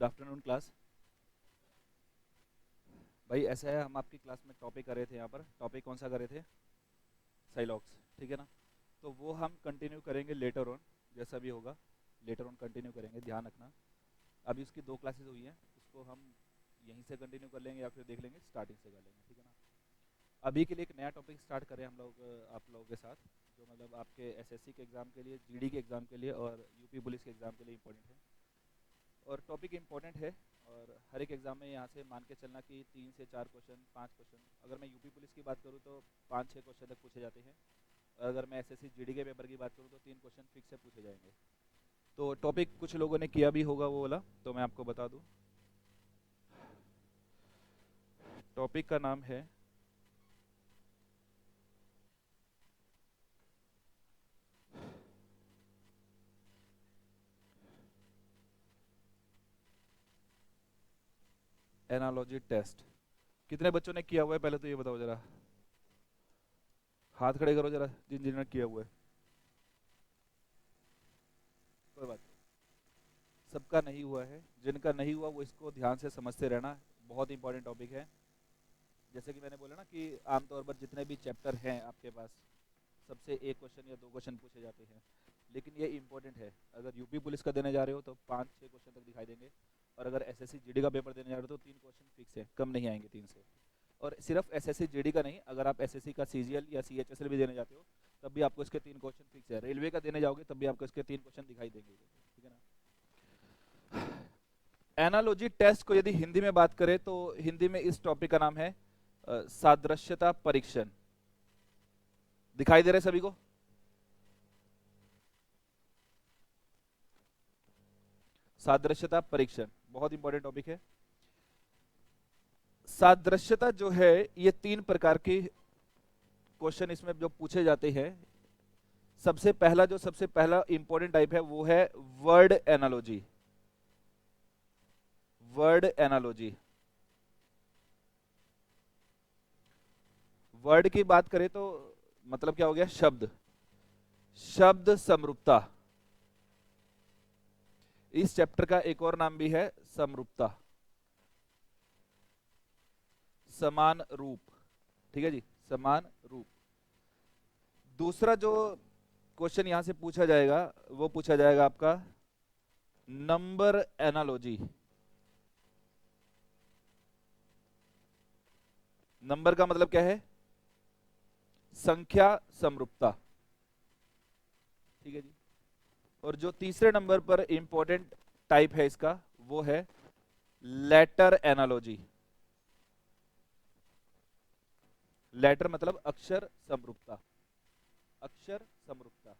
Good afternoon class. भाई ऐसा है, हम आपकी क्लास में टॉपिक कर रहे थे। यहाँ पर टॉपिक कौन सा कर रहे थे? साइलॉक्स, ठीक है ना। तो वो हम कंटिन्यू करेंगे लेटर ऑन, जैसा भी होगा लेटर ऑन कंटिन्यू करेंगे, ध्यान रखना। अभी उसकी 2 क्लासेस हुई हैं, उसको हम यहीं से कंटिन्यू कर लेंगे या फिर देख लेंगे स्टार्टिंग से कर लेंगे, ठीक है ना। अभी के लिए एक नया टॉपिक स्टार्ट करें हम लोग आप लोगों के साथ, जो मतलब आपके एसएससी के एग्ज़ाम के लिए, जीडी के एग्ज़ाम के लिए और यूपी पुलिस के एग्ज़ाम के लिए इंपॉर्टेंट है। और टॉपिक इंपॉर्टेंट है, और हर एक एग्ज़ाम में यहाँ से मान के चलना कि 3 से 4 क्वेश्चन, 5 क्वेश्चन, अगर मैं यूपी पुलिस की बात करूँ तो 5-6 क्वेश्चन तक पूछे जाते हैं, और अगर मैं एसएससी जीडी के पेपर की बात करूँ तो 3 क्वेश्चन फिक्स से पूछे जाएंगे। तो टॉपिक कुछ लोगों ने किया भी होगा वो वाला, तो मैं आपको बता दूँ। टॉपिक का नाम है एनालॉजी टेस्ट। कितने बच्चों ने किया हुआ है पहले तो ये बताओ जरा, हाथ खड़े करो जरा जिन जिन्होंने किया हुआ है। कोई बात नहीं, सबका नहीं हुआ है, जिनका नहीं हुआ वो इसको ध्यान से समझते रहना, बहुत इंपॉर्टेंट टॉपिक है। जैसे कि मैंने बोला ना कि आमतौर पर जितने भी चैप्टर हैं आपके पास, सबसे 1 क्वेश्चन या 2 क्वेश्चन पूछे जाते हैं, लेकिन ये इंपॉर्टेंट है। अगर यूपी पुलिस का देने जा रहे हो तो 5-6 क्वेश्चन तक दिखाई देंगे, और अगर एसएससी जीडी का पेपर देने जा रहे हो तो 3 क्वेश्चन फिक्स है, कम नहीं आएंगे 3 से। और सिर्फ एसएससी जीडी का नहीं, अगर आप एसएससी का सीजीएल या सीएचएसएल भी देने जाते हो तब भी आपको इसके 3 क्वेश्चन फिक्स है। रेलवे का देने जाओगे तब भी आपको इसके 3 क्वेश्चन दिखाई देंगे, ठीक है ना। एनालॉजी टेस्ट को यदि हिंदी में बात करें तो हिंदी में इस टॉपिक का नाम है सादृश्यता परीक्षण। दिखाई दे रहे सभी को? सादृश्यता परीक्षण बहुत इंपॉर्टेंट टॉपिक है। सादृश्यता जो है, ये 3 प्रकार के क्वेश्चन इसमें जो पूछे जाते हैं। सबसे पहला इंपॉर्टेंट टाइप है वो है word analogy. Word analogy, word की बात करें तो मतलब क्या हो गया? शब्द, शब्द समरूपता। इस चैप्टर का एक और नाम भी है समरूपता, समान रूप, ठीक है जी, समान रूप। दूसरा जो क्वेश्चन यहां से पूछा जाएगा वो पूछा जाएगा आपका नंबर एनालॉजी। नंबर का मतलब क्या है? संख्या समरूपता, ठीक है जी। और जो तीसरे नंबर पर इंपॉर्टेंट टाइप है इसका, वो है लेटर एनालॉजी। लेटर मतलब अक्षर समरूपता, अक्षर समरूपता।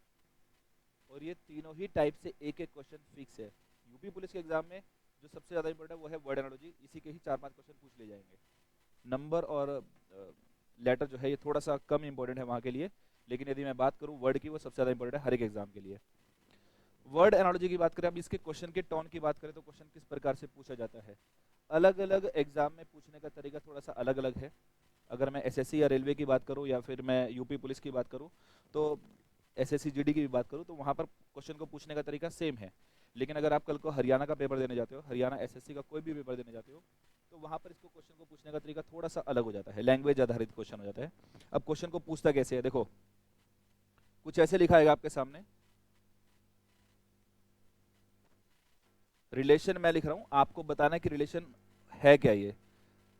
और ये तीनों ही टाइप से एक एक क्वेश्चन फिक्स है। यूपी पुलिस के एग्जाम में जो सबसे ज्यादा इंपॉर्टेंट है वो है वर्ड एनालॉजी, इसी के ही 4-5 क्वेश्चन पूछ ले जाएंगे। नंबर और लेटर जो है ये थोड़ा सा कम इंपॉर्टेंट है वहां के लिए, लेकिन यदि मैं बात करूं वर्ड की, वो सबसे ज्यादा इंपॉर्टेंट है हर एक एग्जाम के लिए। वर्ड एनालॉजी की बात करें, अब इसके क्वेश्चन के टोन की बात करें तो क्वेश्चन किस प्रकार से पूछा जाता है। अलग अलग एग्जाम में पूछने का तरीका थोड़ा सा अलग अलग है। अगर मैं एसएससी या रेलवे की बात करूं या फिर मैं यूपी पुलिस की बात करूं, तो एसएससी जीडी की भी बात करूं, तो वहां पर क्वेश्चन को पूछने का तरीका सेम है। लेकिन अगर आप कल को हरियाणा का पेपर देने जाते हो, हरियाणा एसएससी का कोई भी पेपर देने जाते हो, तो वहां पर इसको क्वेश्चन को पूछने का तरीका थोड़ा सा अलग हो जाता है, लैंग्वेज आधारित क्वेश्चन हो जाता है। अब क्वेश्चन को पूछता कैसे है, देखो कुछ ऐसे लिखा है आपके सामने। रिलेशन मैं लिख रहा हूं, आपको बताना है कि रिलेशन है क्या ये।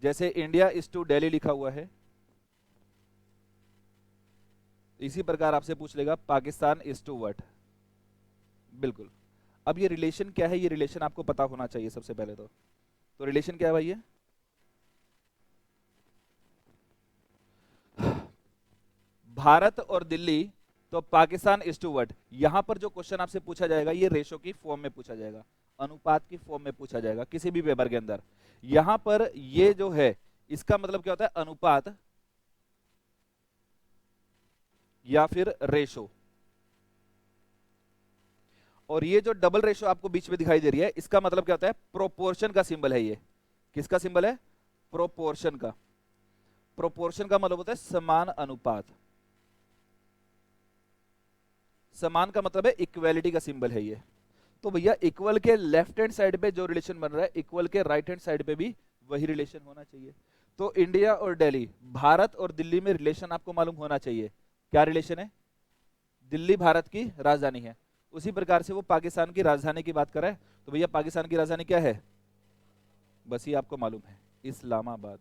जैसे इंडिया इज टू दिल्ली लिखा हुआ है, इसी प्रकार आपसे पूछ लेगा पाकिस्तान इज टू व्हाट। बिल्कुल। अब ये रिलेशन क्या है, ये रिलेशन आपको पता होना चाहिए सबसे पहले तो रिलेशन क्या है भाई? ये भारत और दिल्ली, तो पाकिस्तान इज टू व्हाट। यहां पर जो क्वेश्चन आपसे पूछा जाएगा ये रेशो की फॉर्म में पूछा जाएगा, अनुपात की फॉर्म में पूछा जाएगा किसी भी पेपर के अंदर। यहां पर ये जो है इसका मतलब क्या होता है? अनुपात या फिर रेशो। और ये जो डबल रेशो आपको बीच में दिखाई दे रही है, इसका मतलब क्या होता है? प्रोपोर्शन का सिंबल है ये। किसका सिंबल है? प्रोपोर्शन का। प्रोपोर्शन का मतलब होता है समान अनुपात। समान का मतलब है इक्वेलिटी का सिंबल है ये। तो भैया इक्वल के लेफ्ट हैंड साइड पे जो रिलेशन बन रहा है, इक्वल के राइट हैंड साइड पे भी वही रिलेशन होना चाहिए। तो इंडिया और दिल्ली, भारत और दिल्ली में रिलेशन आपको मालूम होना चाहिए। क्या रिलेशन है? दिल्ली भारत की राजधानी है। उसी प्रकार से वो पाकिस्तान की राजधानी की बात कर रहा है, तो भैया पाकिस्तान की राजधानी क्या है? बस ये आपको मालूम है, इस्लामाबाद।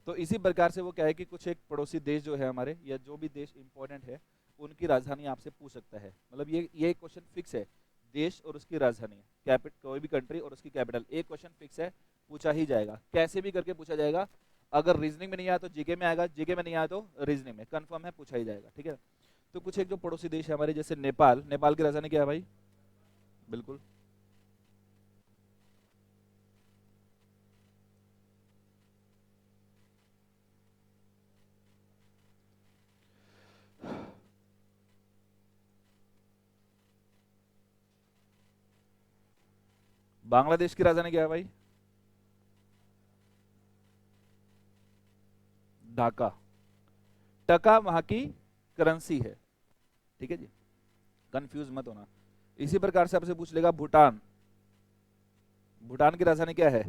तो इसी प्रकार से वो क्या है कि कुछ एक पड़ोसी देश जो है हमारे, या जो भी देश इंपॉर्टेंट है, उनकी राजधानी आपसे पूछ सकता है। मतलब ये क्वेश्चन फिक्स है, देश और उसकी राजधानी, कैपिटल, कोई भी कंट्री और उसकी कैपिटल, एक क्वेश्चन फिक्स है, पूछा ही जाएगा, कैसे भी करके पूछा जाएगा। अगर रीजनिंग में नहीं आया तो जीके में आएगा, जीके में नहीं आया तो रीजनिंग में, कंफर्म है, पूछा ही जाएगा, ठीक है। तो कुछ एक जो पड़ोसी देश है हमारे, जैसे नेपाल, नेपाल की राजधानी क्या है भाई? बिल्कुल। बांग्लादेश की राजधानी क्या है भाई? ढाका। टका वहां की करेंसी है, ठीक है जी, कंफ्यूज मत होना। इसी प्रकार से आपसे पूछ लेगा भूटान, भूटान की राजधानी क्या है?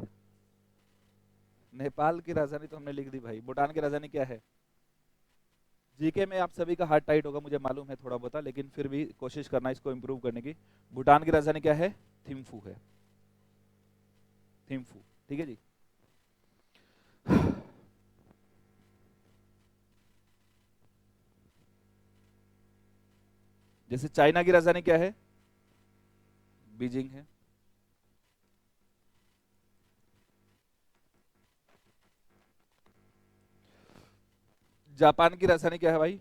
नेपाल की राजधानी तो हमने लिख दी भाई, भूटान की राजधानी क्या है? जीके में आप सभी का हार्ट टाइट होगा, मुझे मालूम है थोड़ा बहुत, लेकिन फिर भी कोशिश करना इसको इम्प्रूव करने की। भूटान की राजधानी क्या है? थिम्फू है, थिम्फू, ठीक है जी। जैसे चाइना की राजधानी क्या है? बीजिंग है। जापान की राजधानी क्या है भाई?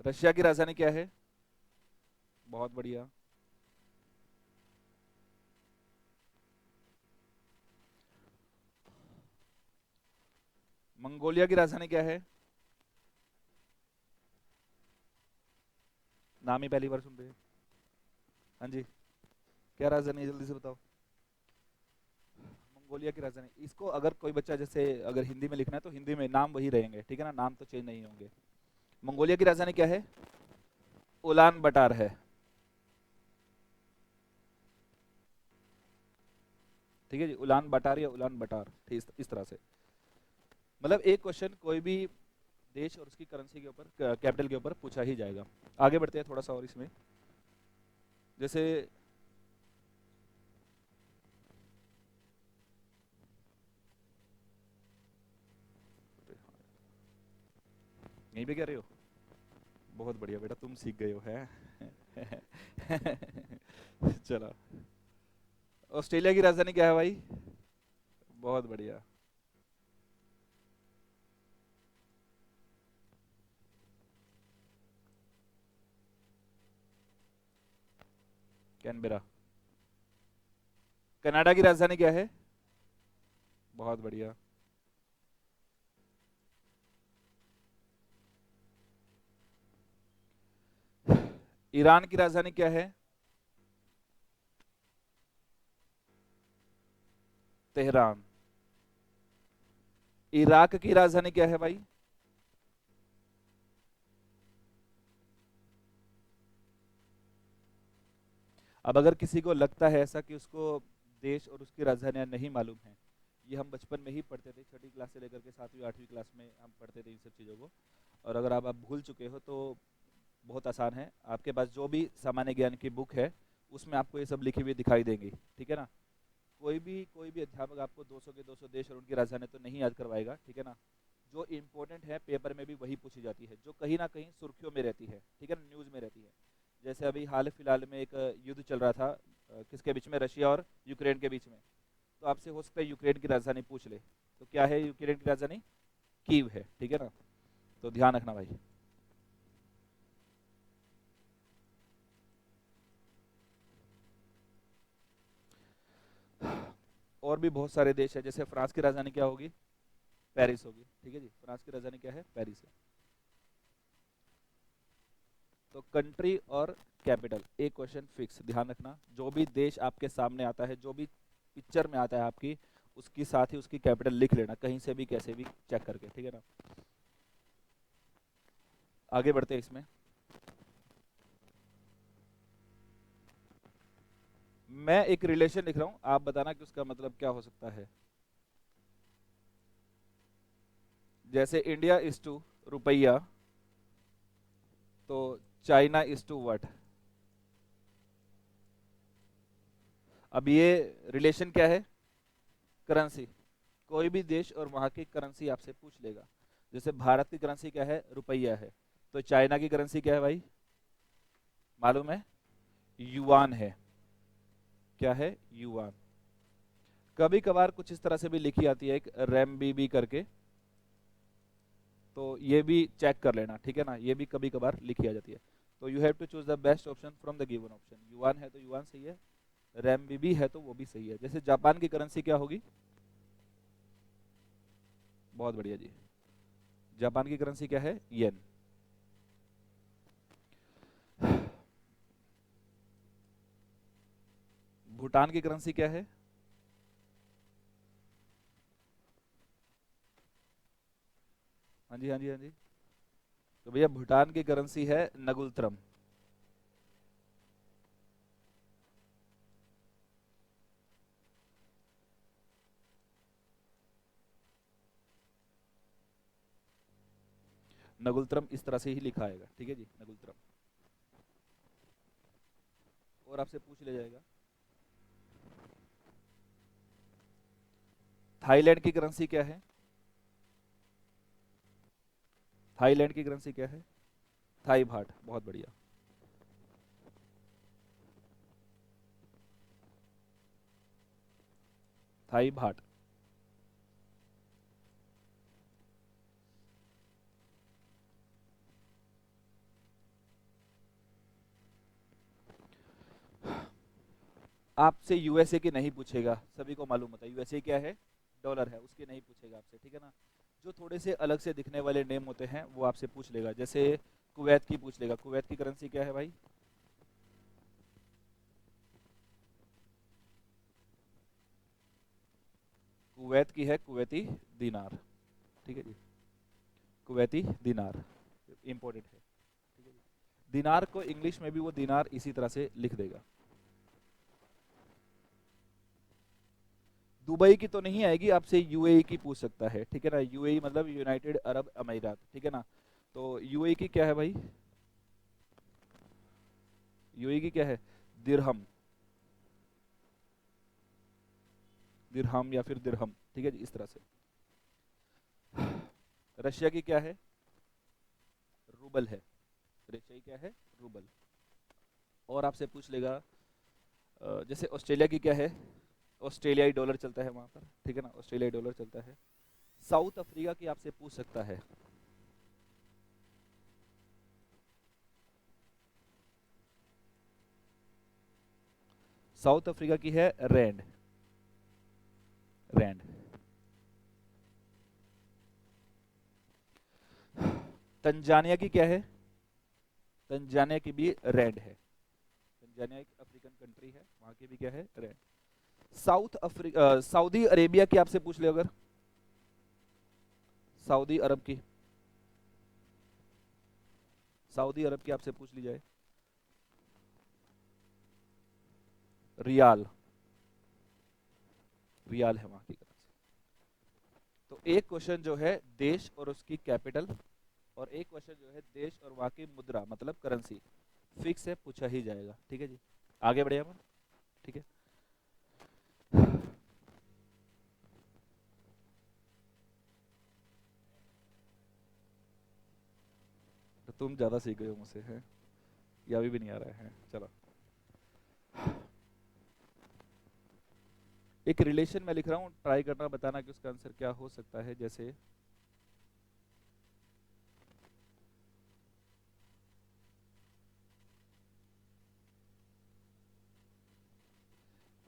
रशिया की राजधानी क्या है? बहुत बढ़िया। मंगोलिया की राजधानी क्या है? नाम ही पहली बार सुन रहे हैं। हाँ जी, क्या राजधानी है, जल्दी से बताओ। मंगोलिया की राजधानी, इसको अगर कोई बच्चा जैसे अगर हिंदी में लिखना है तो हिंदी में नाम वही रहेंगे, ठीक है ना, नाम तो चेंज नहीं होंगे। मंगोलिया की राजधानी क्या है? उलान बटार है, ठीक है जी, उलान बटार या उलान बटार, ठीक, इस तरह से। मतलब एक क्वेश्चन कोई भी देश और उसकी करेंसी के ऊपर, कैपिटल के ऊपर पूछा ही जाएगा। आगे बढ़ते हैं थोड़ा सा और इसमें, जैसे यहीं पे कह रहे हो, बहुत बढ़िया बेटा, तुम सीख गए हो है। चलो, ऑस्ट्रेलिया की राजधानी क्या है भाई? बहुत बढ़िया। कैनबेरा। कनाडा की राजधानी क्या है? बहुत बढ़िया। ईरान की राजधानी क्या है? तेहरान। इराक की राजधानी क्या है भाई? अब अगर किसी को लगता है ऐसा कि उसको देश और उसकी राजधानियां नहीं मालूम है, ये हम बचपन में ही पढ़ते थे, छठी क्लास से लेकर के 7वीं 8वीं क्लास में हम पढ़ते थे इन सब चीज़ों को। और अगर आप भूल चुके हो तो बहुत आसान है, आपके पास जो भी सामान्य ज्ञान की बुक है उसमें आपको ये सब लिखी हुई दिखाई देंगी, ठीक है ना। कोई भी अध्यापक आपको 200 के 200 देश और उनकी राजधानी तो नहीं याद करवाएगा, ठीक है ना। जो इम्पोर्टेंट है पेपर में भी वही पूछी जाती है, जो कहीं ना कहीं सुर्खियों में रहती है, ठीक है ना, न्यूज़ में रहती है। जैसे अभी हाल फिलहाल में एक युद्ध चल रहा था, किसके बीच में? रशिया और यूक्रेन के बीच में। तो आपसे हो सकता है यूक्रेन की राजधानी पूछ ले, तो क्या है यूक्रेन की राजधानी? कीव है, ठीक है ना। तो ध्यान रखना भाई। और भी बहुत सारे देश है, जैसे फ्रांस की राजधानी क्या होगी? पेरिस होगी, ठीक है जी, फ्रांस की राजधानी क्या है? पेरिस है। तो कंट्री और कैपिटल, एक क्वेश्चन फिक्स, ध्यान रखना, जो भी देश आपके सामने आता है, जो भी पिक्चर में आता है आपकी, उसकी साथ ही उसकी कैपिटल लिख लेना, कहीं से भी कैसे भी चेक करके, ठीक है ना। आगे बढ़ते हैं इसमें। मैं एक रिलेशन लिख रहा हूं, आप बताना कि उसका मतलब क्या हो सकता है। जैसे इंडिया इज टू रुपया, तो चाइना इज टू व्हाट। अब ये रिलेशन क्या है, करेंसी। कोई भी देश और वहां की करेंसी आपसे पूछ लेगा। जैसे भारत की करेंसी क्या है, रुपया है, तो चाइना की करेंसी क्या है भाई, मालूम है, युआन है। क्या है, युआन। कभी कभार कुछ इस तरह से भी लिखी आती है एक रैम बी करके, तो ये भी चेक कर लेना, ठीक है ना, ये भी कभी कभार लिखी आ जाती है। तो you have to choose the best option from the given option. Yuan है तो युआन सही है, रैम बी है तो वो भी सही है। जैसे जापान की करेंसी क्या होगी, बहुत बढ़िया जी, जापान की करेंसी क्या है, येन। भूटान की करेंसी क्या है, हाँ जी हाँ जी हाँ जी, तो भैया भूटान की करेंसी है नगुलत्रम। नगुलत्रम इस तरह से ही लिखा आएगा, ठीक है जी, नगुलत्रम। और आपसे पूछ लिया जाएगा, थाईलैंड की करेंसी क्या है, थाईलैंड की करेंसी क्या है, थाई भाट, बहुत बढ़िया। थाई भाट। आपसे यूएसए की नहीं पूछेगा, सभी को मालूम होता है यूएसए क्या है, डॉलर है, उसकी नहीं पूछेगा आपसे, ठीक है ना। जो थोड़े से अलग से दिखने वाले नेम होते हैं वो आपसे पूछ लेगा। जैसे कुवैत की पूछ लेगा, कुवैत की करेंसी क्या है भाई, कुवैत की है कुवैती दीनार, ठीक है जी, कुवैती दीनार इंपॉर्टेंट है, ठीक है जी। दीनार को इंग्लिश में भी वो दीनार इसी तरह से लिख देगा। दुबई की तो नहीं आएगी, आपसे यूएई की पूछ सकता है, ठीक है ना, यूएई मतलब यूनाइटेड अरब अमीरात, ठीक है ना। तो यूएई की क्या है भाई, यूएई की क्या है, दिरहम, दिरहम या फिर दिरहम, ठीक है जी, इस तरह से। रशिया की क्या है, रूबल है, रशिया की क्या है, रूबल। और आपसे पूछ लेगा, जैसे ऑस्ट्रेलिया की क्या है, ऑस्ट्रेलियाई डॉलर चलता है वहां पर, ठीक है ना, ऑस्ट्रेलियाई डॉलर चलता है। साउथ अफ्रीका की आपसे पूछ सकता है, साउथ अफ्रीका की है रैंड, रैंड। तंजानिया की क्या है, तंजानिया की भी रैंड है, तंजानिया एक अफ्रीकन कंट्री है, वहां की भी क्या है, rand. South Africa, Saudi Arabia की आपसे पूछ ले अगर, सऊदी अरब की, सऊदी अरब की आपसे पूछ ली जाए, रियाल, रियाल है वहां की करेंसी। तो एक क्वेश्चन जो है देश और उसकी कैपिटल, और एक क्वेश्चन जो है देश और वहां की मुद्रा मतलब करेंसी, फिक्स है, पूछा ही जाएगा, ठीक है जी। आगे बढ़े हम, ठीक है। तो तुम ज्यादा सीख गए हो मुझसे, हैं, या अभी भी नहीं आ रहा है, चलो। एक रिलेशन में लिख रहा हूँ, ट्राई करना बताना कि उसका आंसर क्या हो सकता है। जैसे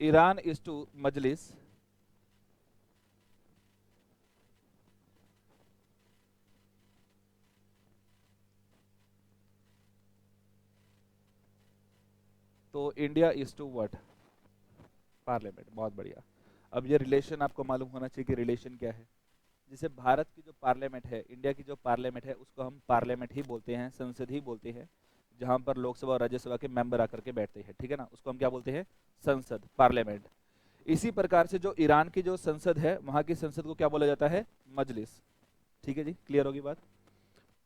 ईरान इज टू मजलिस, तो India is to what, parliament, बहुत बढ़िया। अब ये रिलेशन आपको मालूम होना चाहिए कि रिलेशन क्या है। जैसे भारत की जो पार्लियामेंट है, इंडिया की जो पार्लियामेंट है, उसको हम पार्लियामेंट ही बोलते हैं, संसद ही बोलते हैं, जहाँ पर लोकसभा और राज्यसभा के मेंबर आकर के बैठते हैं, ठीक है ना, उसको हम क्या बोलते हैं, संसद, पार्लियामेंट। इसी प्रकार से जो ईरान की जो संसद है, वहाँ की संसद को क्या बोला जाता है, मजलिस। ठीक है जी, क्लियर होगी बात।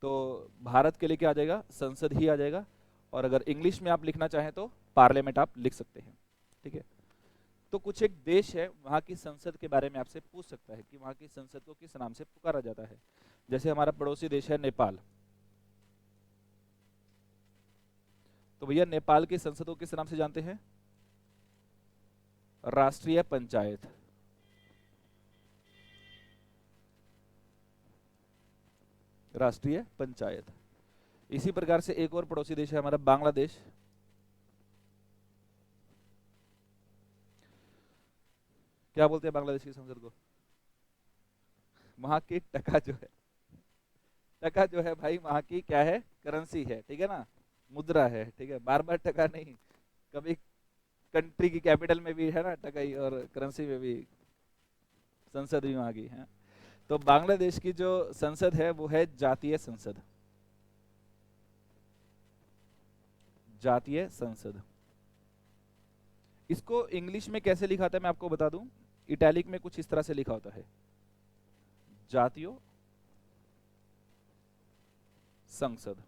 तो भारत के लिए क्या आ जाएगा, संसद ही आ जाएगा। और अगर इंग्लिश में आप लिखना चाहें तो पार्लियामेंट आप लिख सकते हैं, ठीक है। तो कुछ एक देश है, वहाँ की संसद के बारे में आपसे पूछ सकता है कि वहाँ की संसद को किस नाम से पुकारा जाता है। जैसे हमारा पड़ोसी देश है नेपाल, तो भैया नेपाल की संसद को किस नाम से जानते हैं, राष्ट्रीय पंचायत। राष्ट्रीय पंचायत। इसी प्रकार से एक और पड़ोसी देश है हमारा बांग्लादेश। क्या बोलते हैं बांग्लादेश की संसद को, वहां की टका जो है, टका जो है भाई वहां की क्या है, करेंसी है, ठीक है ना, मुद्रा है, ठीक है, बार बार टका नहीं, कभी कंट्री की कैपिटल में भी है ना टका ही, और करेंसी में भी संसद भी वहां की है। तो बांग्लादेश की जो संसद है वो है जातीय संसद, जातीय संसद। इसको इंग्लिश में कैसे लिखा था मैं आपको बता दूं, इटैलिक में कुछ इस तरह से लिखा होता है, जातीय संसद।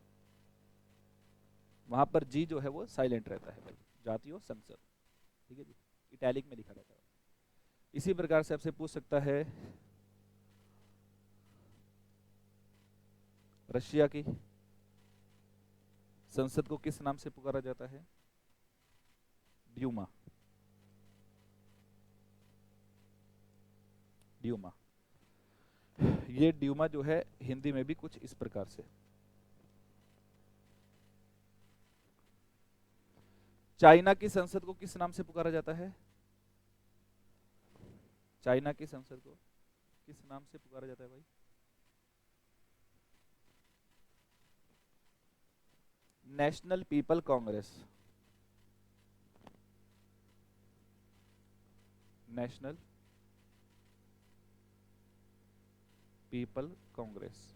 वहां पर जी जो है वो साइलेंट रहता है भाई, जातीय संसद, ठीक है जी, इटैलिक में लिखा रहता है। इसी प्रकार से आपसे पूछ सकता है रशिया की संसद को किस नाम से पुकारा जाता है, ड्यूमा, ड्यूमा। ये ड्यूमा जो है हिंदी में भी कुछ इस प्रकार से। चाइना की संसद को किस नाम से पुकारा जाता है, चाइना की संसद को किस नाम से पुकारा जाता है भाई, national people Congress, national people Congress.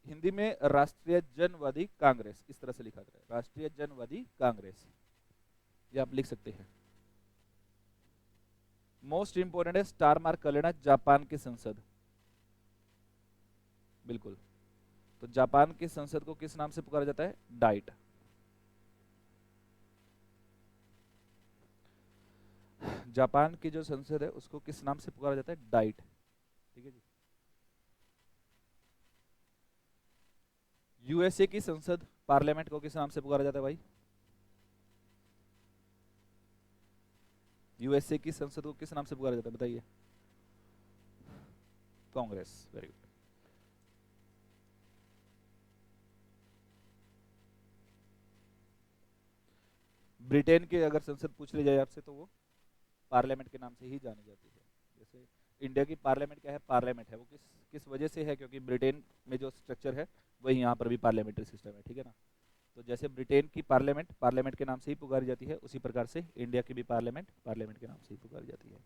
Hindi में राष्ट्रीय जनवादी कांग्रेस, इस तरह से लिखा जाता है, राष्ट्रीय जनवादी कांग्रेस, ये आप लिख सकते हैं। मोस्ट इंपोर्टेंट है स्टार मार्क कर लेना, जापान की संसद, बिल्कुल। तो जापान की संसद को किस नाम से पुकारा जाता है, डाइट। जापान की जो संसद है उसको किस नाम से पुकारा जाता है, डाइट, ठीक है जी। यूएसए की संसद, पार्लियामेंट को किस नाम से पुकारा जाता है भाई, यूएसए की संसद को किस नाम से पुकारा जाता है बताइए, कांग्रेस, वेरी गुड। ब्रिटेन की अगर संसद पूछ ली जाए आपसे तो वो पार्लियामेंट के नाम से ही जानी जाती है। जैसे इंडिया की पार्लियामेंट क्या है, पार्लियामेंट है, वो किस किस वजह से है, क्योंकि ब्रिटेन में जो स्ट्रक्चर है वही यहाँ पर भी पार्लियामेंट्री सिस्टम है, ठीक है ना। तो जैसे ब्रिटेन की पार्लियामेंट पार्लियामेंट के नाम से ही पुकारी जाती है, उसी प्रकार से इंडिया की भी पार्लियामेंट पार्लियामेंट के नाम से ही पुकारी जाती है।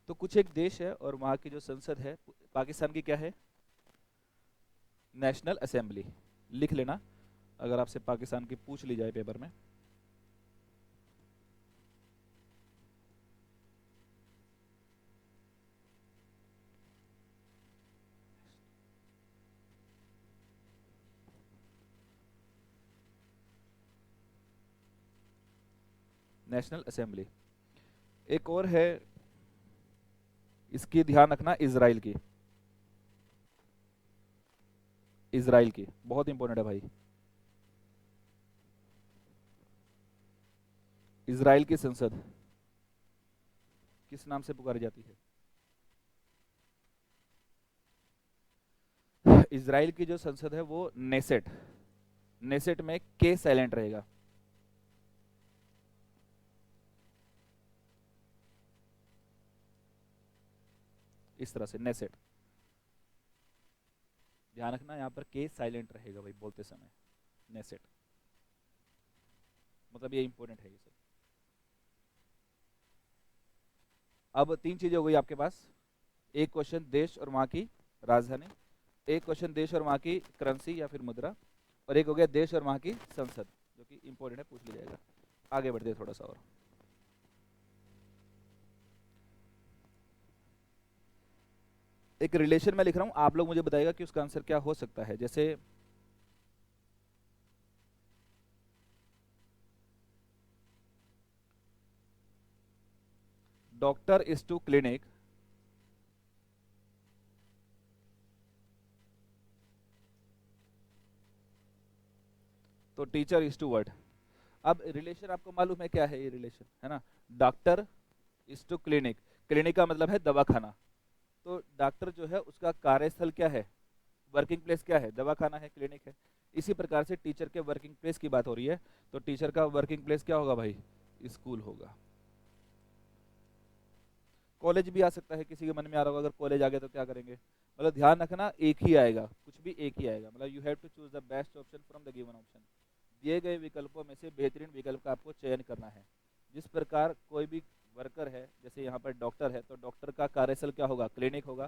तो कुछ एक देश है और वहाँ की जो संसद है, पाकिस्तान की क्या है, नेशनल असेंबली, लिख लेना अगर आपसे पाकिस्तान की पूछ ली जाए पेपर में। National assembly. एक और है, इसकी ध्यान रखना, इजराइल की, इजराइल की बहुत इंपॉर्टेंट है भाई। इजराइल की संसद किस नाम से पुकारी जाती है, इजराइल की जो संसद है वो नेसेट, नेसेट में के साइलेंट रहेगा, इस तरह से नेसेट, ध्यान रखना यहाँ पर के साइलेंट रहेगा भाई बोलते समय, नेसेट, मतलब ये इंपॉर्टेंट है ये सब। अब तीन चीजें हो गई आपके पास, एक क्वेश्चन देश और वहाँ की राजधानी, एक क्वेश्चन देश और वहाँ की करेंसी या फिर मुद्रा, और एक हो गया देश और वहाँ की संसद, जो कि इंपॉर्टेंट है, पूछ लिया जाएगा। आगे बढ़ते हैं थोड़ा सा और। एक रिलेशन में लिख रहा हूँ, आप लोग मुझे बताइएगा कि उसका आंसर क्या हो सकता है। जैसे डॉक्टर इज टू क्लिनिक, तो टीचर इज टू वर्ड। अब रिलेशन आपको मालूम है क्या है, ये रिलेशन है ना, doctor is to clinic, clinic का मतलब है दवाखाना, तो डॉक्टर जो है उसका कार्यस्थल क्या है, वर्किंग प्लेस क्या है, दवाखाना है, क्लिनिक है। इसी प्रकार से टीचर के वर्किंग प्लेस की बात हो रही है, तो टीचर का वर्किंग प्लेस क्या होगा भाई, स्कूल होगा। कॉलेज भी आ सकता है, किसी के मन में आ रहा होगा अगर कॉलेज आ गया तो क्या करेंगे, मतलब ध्यान रखना एक ही आएगा, कुछ भी एक ही आएगा, मतलब you have to choose the best option from the given option, दिए गए विकल्पों में से बेहतरीन विकल्प का आपको चयन करना है। जिस प्रकार कोई भी वर्कर है, जैसे यहाँ पर डॉक्टर है, तो डॉक्टर का कार्यस्थल क्या होगा, क्लिनिक होगा,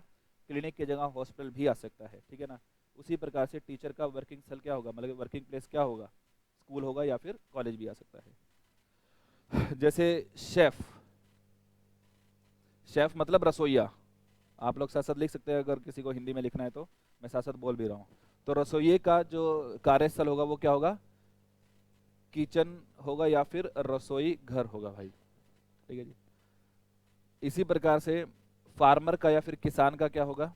क्लिनिक की जगह हॉस्पिटल भी आ सकता है, ठीक है ना। उसी प्रकार से टीचर का वर्किंग स्थल क्या होगा, मतलब वर्किंग प्लेस क्या होगा, स्कूल होगा या फिर कॉलेज भी आ सकता है। जैसे शेफ, शेफ मतलब रसोईया, आप लोग साथ साथ लिख सकते हैं अगर किसी को हिंदी में लिखना है तो, मैं साथ साथ बोल भी रहा हूँ। तो रसोइये का जो कार्यस्थल होगा वो क्या होगा, किचन होगा या फिर रसोई घर होगा भाई, ठीक है जी। इसी प्रकार से फार्मर का या फिर किसान का क्या होगा,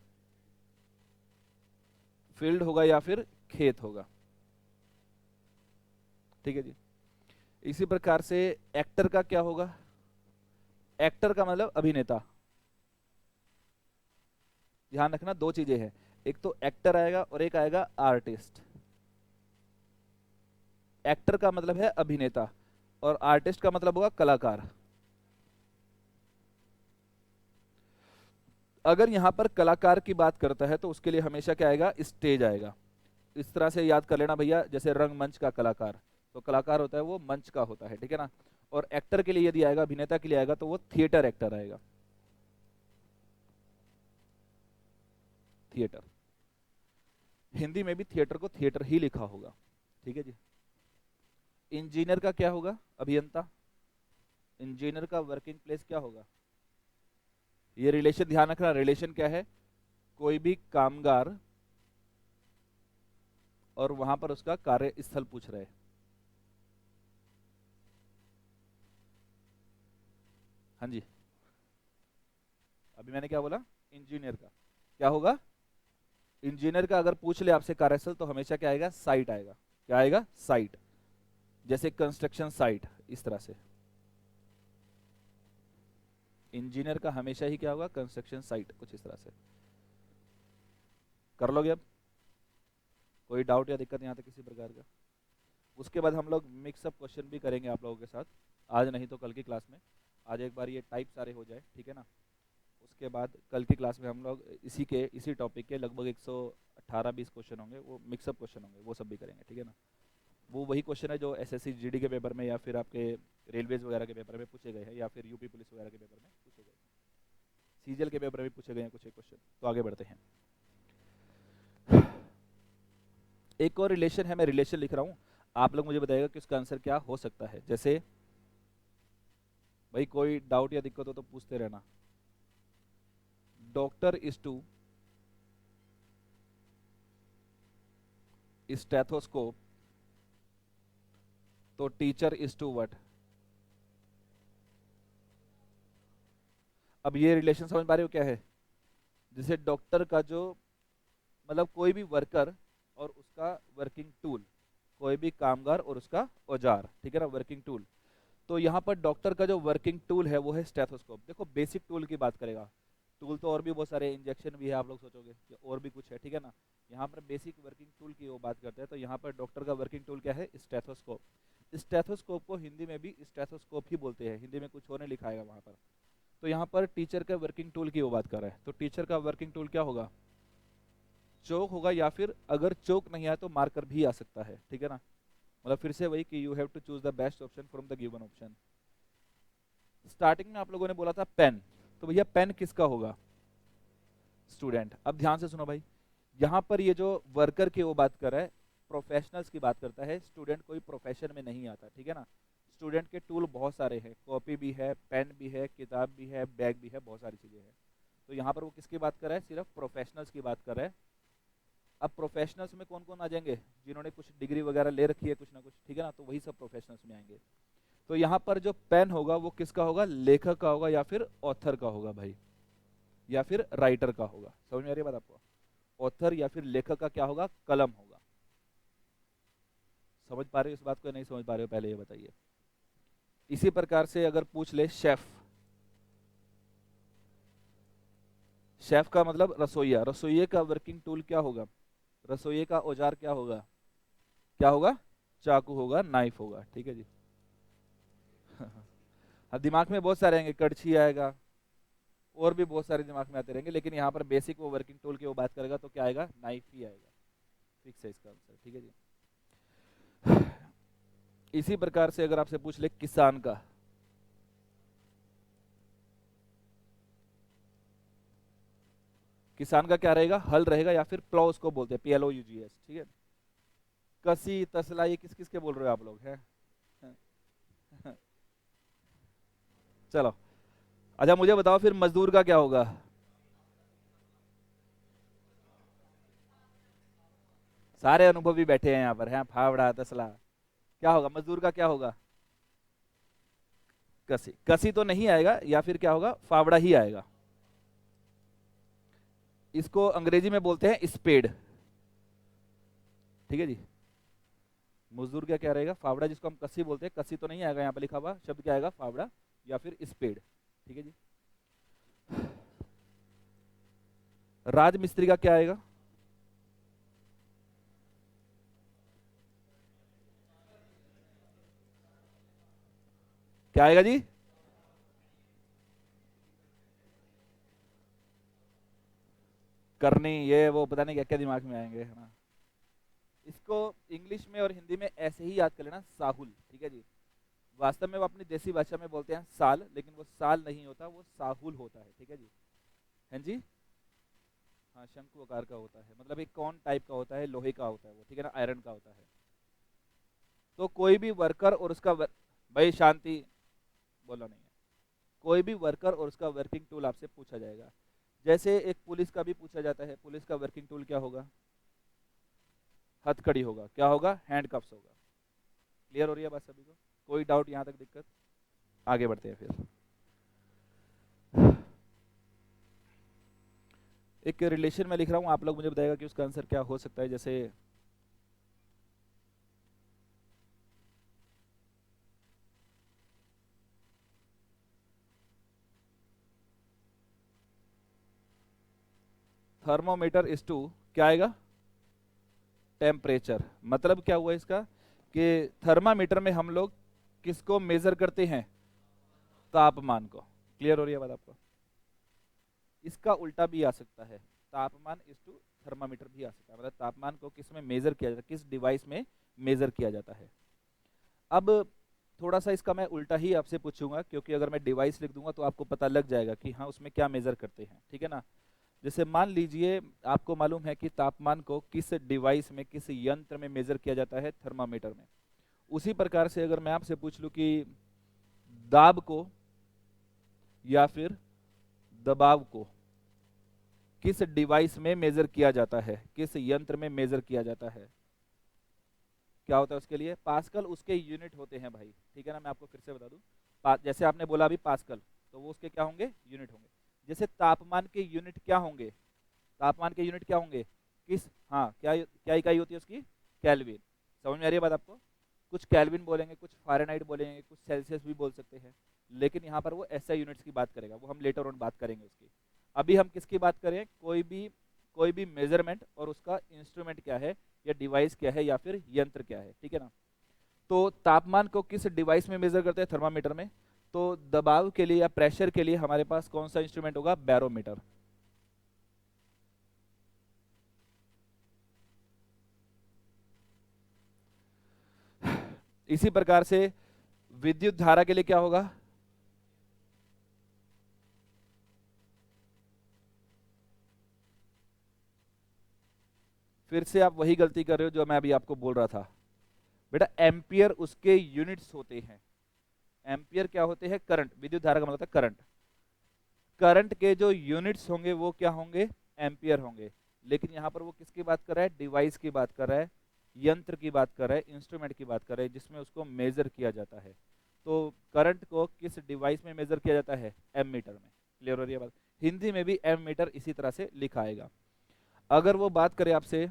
फील्ड होगा या फिर खेत होगा, ठीक है जी। इसी प्रकार से एक्टर का क्या होगा, एक्टर का मतलब अभिनेता। ध्यान रखना दो चीजें हैं, एक तो एक्टर आएगा और एक आएगा आर्टिस्ट। एक्टर का मतलब है अभिनेता और आर्टिस्ट का मतलब होगा कलाकार। अगर यहां पर कलाकार की बात करता है तो उसके लिए हमेशा क्या आएगा, स्टेज आएगा। इस तरह से याद कर लेना भैया, जैसे रंगमंच का कलाकार, तो कलाकार होता है वो मंच का होता है, ठीक है ना। और एक्टर के लिए यदि आएगा, अभिनेता के लिए आएगा, तो वो थिएटर एक्टर आएगा, थिएटर। हिंदी में भी थिएटर को थिएटर ही लिखा होगा, ठीक है जी। इंजीनियर का क्या होगा, अभियंता। इंजीनियर का वर्किंग प्लेस क्या होगा, ये रिलेशन ध्यान रखना, रिलेशन क्या है, कोई भी कामगार और वहां पर उसका कार्य स्थल पूछ रहे हैं। हाँ जी, अभी मैंने क्या बोला, इंजीनियर का क्या होगा, इंजीनियर का अगर पूछ ले आपसे कार्यस्थल तो हमेशा क्या आएगा, साइट आएगा। क्या आएगा, साइट, जैसे कंस्ट्रक्शन साइट, इस तरह से इंजीनियर का हमेशा ही क्या होगा, कंस्ट्रक्शन साइट, कुछ इस तरह से। कर लोगे अब, कोई डाउट या दिक्कत यहाँ तक किसी प्रकार का। उसके बाद हम लोग मिक्सअप क्वेश्चन भी करेंगे आप लोगों के साथ, आज नहीं तो कल की क्लास में। आज एक बार ये टाइप सारे हो जाए, ठीक है ना। उसके बाद कल की क्लास में हम लोग इसी टॉपिक के लगभग 118-20 क्वेश्चन होंगे, वो मिक्सअप क्वेश्चन होंगे, वो सब भी करेंगे, ठीक है ना। वो वही क्वेश्चन है जो एसएससी जीडी के पेपर में या फिर आपके रेलवेज वगैरह के पेपर में पूछे गए हैं, या फिर यूपी पुलिस वगैरह के पेपर में पूछे गए हैं, सीजीएल के पेपर में पूछे गए हैं कुछ एक क्वेश्चन। तो आगे बढ़ते हैं। एक और रिलेशन है, मैं रिलेशन लिख रहा हूँ, आप लोग मुझे बताइएगा कि उसका आंसर क्या हो सकता है। जैसे भाई कोई डाउट या दिक्कत हो तो पूछते रहना। डॉक्टर इज टू स्टेथोस्कोप, तो टीचर इज टू व्हाट। अब ये रिलेशन समझ पा रहे हो क्या है, जैसे डॉक्टर का जो मतलब कोई भी वर्कर और उसका वर्किंग टूल, कोई भी कामगार और उसका औजार, ठीक है ना, वर्किंग टूल। तो यहाँ पर डॉक्टर का जो वर्किंग टूल है वो है स्टेथोस्कोप। देखो बेसिक टूल की बात करेगा, टूल तो और भी बहुत सारे, इंजेक्शन भी है, आप लोग सोचोगे कि और भी कुछ है, ठीक है ना। यहाँ पर बेसिक वर्किंग टूल की वो बात करते हैं, तो यहाँ पर डॉक्टर का वर्किंग टूल क्या है, स्टेथोस्कोप। स्टेथोस्कोप को हिंदी में भी स्टेथोस्कोप ही बोलते हैं, हिंदी में कुछ और नहीं लिखा है वहाँ पर। तो यहाँ पर टीचर का वर्किंग टूल की वो बात कर रहे हैं, तो टीचर का वर्किंग टूल क्या होगा, चौक होगा, या फिर अगर चौक नहीं आया तो मार्कर भी आ सकता है, ठीक है ना। मतलब फिर से वही कि you have to choose the best option from the given option. Starting में आप लोगों ने बोला था पेन, तो भैया पेन किसका होगा? स्टूडेंट। अब ध्यान से सुनो भाई, यहाँ पर ये जो वर्कर की वो बात कर रहा है, प्रोफेशनल्स की बात करता है, स्टूडेंट कोई प्रोफेशन में नहीं आता, ठीक है ना। स्टूडेंट के टूल बहुत सारे हैं, कॉपी भी है, पेन भी है, किताब भी है, बैग भी है, बहुत सारी चीज़ें हैं। तो यहाँ पर वो किसकी बात कर रहा है? सिर्फ प्रोफेशनल्स की बात कर रहा है। अब प्रोफेशनल्स में कौन कौन आ जाएंगे? जिन्होंने कुछ डिग्री वगैरह ले रखी है कुछ ना कुछ, ठीक है ना, तो वही सब प्रोफेशनल्स में आएंगे। तो यहाँ पर जो पेन होगा वो किसका होगा? लेखक का होगा या फिर ऑथर का होगा भाई, या फिर राइटर का होगा। समझ में आ रही है बात आपको? ऑथर या फिर लेखक का क्या होगा? कलम होगा। समझ पा रहे हो इस बात को या नहीं समझ पा रहे हो, पहले ये बताइए। इसी प्रकार से अगर पूछ ले शेफ, शेफ का मतलब रसोईया, रसोइये का वर्किंग टूल क्या होगा? रसोइये का औजार क्या होगा? क्या होगा? चाकू होगा, नाइफ होगा, ठीक है जी। हाँ, दिमाग में बहुत सारे आएंगे, कड़छी आएगा, और भी बहुत सारे दिमाग में आते रहेंगे, लेकिन यहाँ पर बेसिक वो वर्किंग टूल की वो बात करेगा तो क्या आएगा? नाइफ ही आएगा। फिक्स है इसका आंसर, ठीक है जी। इसी प्रकार से अगर आपसे पूछ ले किसान का, किसान का क्या रहेगा? हल रहेगा या फिर प्लॉ उसको बोलते हैं, PLOUGS, ठीक है। कसी, तसला, ये किस किस के बोल रहे हो आप लोग हैं? चलो, अच्छा मुझे बताओ फिर मजदूर का क्या होगा? सारे अनुभवी बैठे हैं यहाँ पर, हैं फावड़ा, तसला, क्या होगा? मजदूर का क्या होगा? कसी। कसी तो नहीं आएगा, या फिर क्या होगा? फावड़ा ही आएगा। इसको अंग्रेजी में बोलते हैं स्पेड, ठीक है जी। मजदूर का क्या रहेगा? फावड़ा, जिसको हम कसी बोलते हैं। कसी तो नहीं आएगा, यहाँ पे लिखा हुआ शब्द क्या आएगा? फावड़ा या फिर स्पेड, ठीक है जी। राजमिस्त्री का क्या आएगा? क्या आएगा जी? करनी, ये वो पता नहीं क्या क्या दिमाग में आएंगे, है ना। इसको इंग्लिश में और हिंदी में ऐसे ही याद कर लेना, साहुल, ठीक है जी। वास्तव में वो अपनी देसी भाषा में बोलते हैं साल, लेकिन वो साल नहीं होता, वो साहुल होता है, ठीक है जी। हैं जी। हाँ, शंकु आकार का होता है, मतलब एक कौन टाइप का होता है, लोहे का होता है वो, ठीक है ना, आयरन का होता है। तो कोई भी वर्कर और उसका भाई शांति, बोला नहीं है। कोई भी वर्कर और उसका वर्किंग टूल आपसे पूछा जाएगा। जैसे एक पुलिस का भी पूछा जाता है, पुलिस का वर्किंग टूल क्या होगा? हथकड़ी होगा। क्या होगा? हैंडकफ्स होगा। क्लियर हो रही है बात सभी को? कोई डाउट यहाँ तक? दिक्कत? आगे बढ़ते हैं फिर। एक रिलेशन में लिख रहा हूँ, आप लोग मुझे बताएगा कि उसका आंसर क्या हो सकता है। जैसे थर्मोमीटर इज टू, क्या आएगा? टेम्परेचर। मतलब क्या हुआ इसका? कि थर्मामीटर में हम लोग किसको मेजर करते हैं? तापमान को। क्लियर हो रही है बात आपको? इसका उल्टा भी आ सकता है, तापमान इज टू थर्मामीटर भी आ सकता है। मतलब तापमान को किस में मेजर किया जाता है, किस डिवाइस में मेजर किया जाता है। अब थोड़ा सा इसका मैं उल्टा ही आपसे पूछूंगा, क्योंकि अगर मैं डिवाइस लिख दूंगा तो आपको पता लग जाएगा कि हाँ उसमें क्या मेजर करते हैं, ठीक है ना। जैसे मान लीजिए आपको मालूम है कि तापमान को किस डिवाइस में, किस यंत्र में मेजर किया जाता है? थर्मामीटर में। उसी प्रकार से अगर मैं आपसे पूछ लूं कि दाब को या फिर दबाव को किस डिवाइस में मेजर किया जाता है, किस यंत्र में मेजर किया जाता है, क्या होता है उसके लिए? पास्कल उसके यूनिट होते हैं भाई, ठीक है ना। मैं आपको फिर से बता दूं, जैसे आपने बोला अभी पास्कल, तो वो उसके क्या होंगे? यूनिट होंगे। जैसे तापमान के यूनिट क्या होंगे? तापमान के यूनिट क्या होंगे? किस, हाँ, क्या क्या इकाई होती है उसकी? केल्विन। समझ में आ रही है बात आपको? कुछ केल्विन बोलेंगे, कुछ फ़ारेनहाइट बोलेंगे, कुछ सेल्सियस भी बोल सकते हैं, लेकिन यहाँ पर वो एसआई यूनिट्स की बात करेगा, वो हम लेटर ऑन बात करेंगे उसकी। अभी हम किसकी बात करें? कोई भी मेजरमेंट और उसका इंस्ट्रूमेंट क्या है, या डिवाइस क्या है, या फिर यंत्र क्या है, ठीक है ना। तो तापमान को किस डिवाइस में मेजर करते हैं? थर्मामीटर में। तो दबाव के लिए या प्रेशर के लिए हमारे पास कौन सा इंस्ट्रूमेंट होगा? बैरोमीटर। इसी प्रकार से विद्युत धारा के लिए क्या होगा? फिर से आप वही गलती कर रहे हो जो मैं अभी आपको बोल रहा था बेटा। एम्पियर उसके यूनिट्स होते हैं। एम्पियर क्या होते हैं? करंट। विद्युत धारा का मतलब होता है करंट। करंट के जो यूनिट्स होंगे वो क्या होंगे? एम्पियर होंगे। लेकिन यहाँ पर वो किसकी बात कर रहा है? डिवाइस की बात कर रहा है, यंत्र की बात कर रहा है, इंस्ट्रूमेंट की बात कर रहा है जिसमें उसको मेजर किया जाता है। तो करंट को किस डिवाइस में मेजर किया जाता है? एमीटर में। क्लियर हो रही है बात? हिंदी में भी एमीटर इसी तरह से लिखा आएगा। अगर वो बात करे आपसे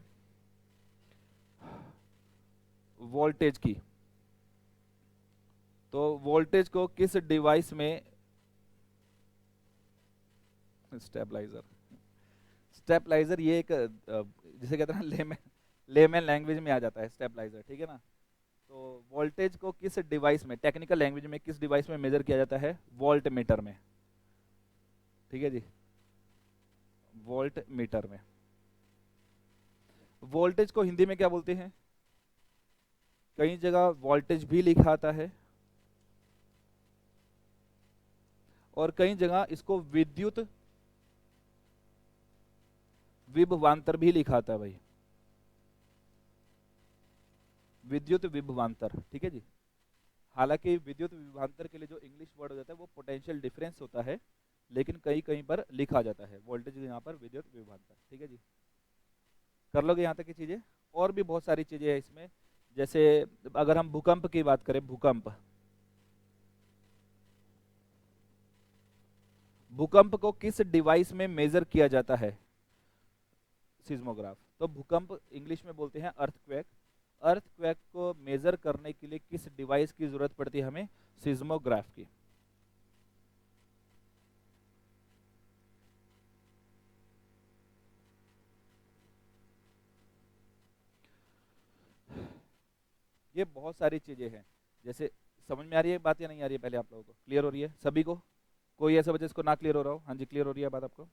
वोल्टेज की, तो वोल्टेज को किस डिवाइस में? स्टेबलाइजर। स्टेबलाइजर ये एक जिसे कहते हैं ना लेमैन लैंग्वेज में आ जाता है स्टेबलाइजर, ठीक है ना। तो वोल्टेज को किस डिवाइस में, टेक्निकल लैंग्वेज में किस डिवाइस में मेजर किया जाता है? वोल्ट मीटर में। ठीक है जी, वोल्ट मीटर में। वोल्टेज को हिंदी में क्या बोलते हैं? कई जगह वोल्टेज भी लिखा आता है और कई जगह इसको विद्युत विभवांतर भी लिखा आता है भाई। विद्युत विभवांतर, ठीक है जी। हालांकि विद्युत विभवांतर के लिए जो इंग्लिश वर्ड हो जाता है वो पोटेंशियल डिफरेंस होता है, लेकिन कहीं कहीं पर लिखा जाता है वोल्टेज यहाँ पर विद्युत विभवांतर। ठीक है जी, कर लोगे यहाँ तक की चीजें? और भी बहुत सारी चीजें हैं इसमें। जैसे अगर हम भूकंप की बात करें, भूकंप, भूकंप को किस डिवाइस में मेजर किया जाता है? सिज्मोग्राफ। तो भूकंप इंग्लिश में बोलते हैं अर्थक्वेक। अर्थक्वेक को मेजर करने के लिए किस डिवाइस की जरूरत पड़ती है हमें? सिज्मोग्राफ की। ये बहुत सारी चीजें हैं। जैसे समझ में आ रही है बात या नहीं आ रही है? पहले आप लोगों को क्लियर हो रही है सभी को? कोई ऐसा बच्चा जिसको ना क्लियर हो रहा हो? हाँ जी, क्लियर हो रही है बात आपको?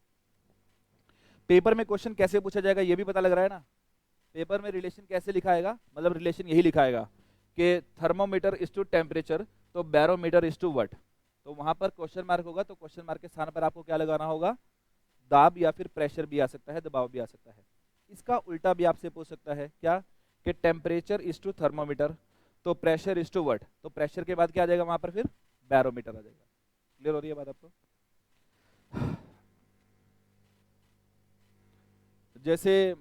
पेपर में क्वेश्चन कैसे पूछा जाएगा ये भी पता लग रहा है ना? पेपर में रिलेशन कैसे लिखाएगा? मतलब रिलेशन यही लिखाएगा कि थर्मोमीटर इज टू टेम्परेचर, तो बैरोमीटर इज टू व्हाट। तो वहां पर क्वेश्चन मार्क होगा, तो क्वेश्चन मार्क के स्थान पर आपको क्या लगाना होगा? दाब या फिर प्रेशर भी आ सकता है, दबाव भी आ सकता है। इसका उल्टा भी आपसे पूछ सकता है क्या? कि टेम्परेचर इज टू थर्मोमीटर, तो प्रेशर इज टू व्हाट। तो प्रेशर के बाद क्या आ जाएगा वहां पर? फिर बैरोमीटर आ जाएगा। क्लियर हो रही है बात आपको? जैसे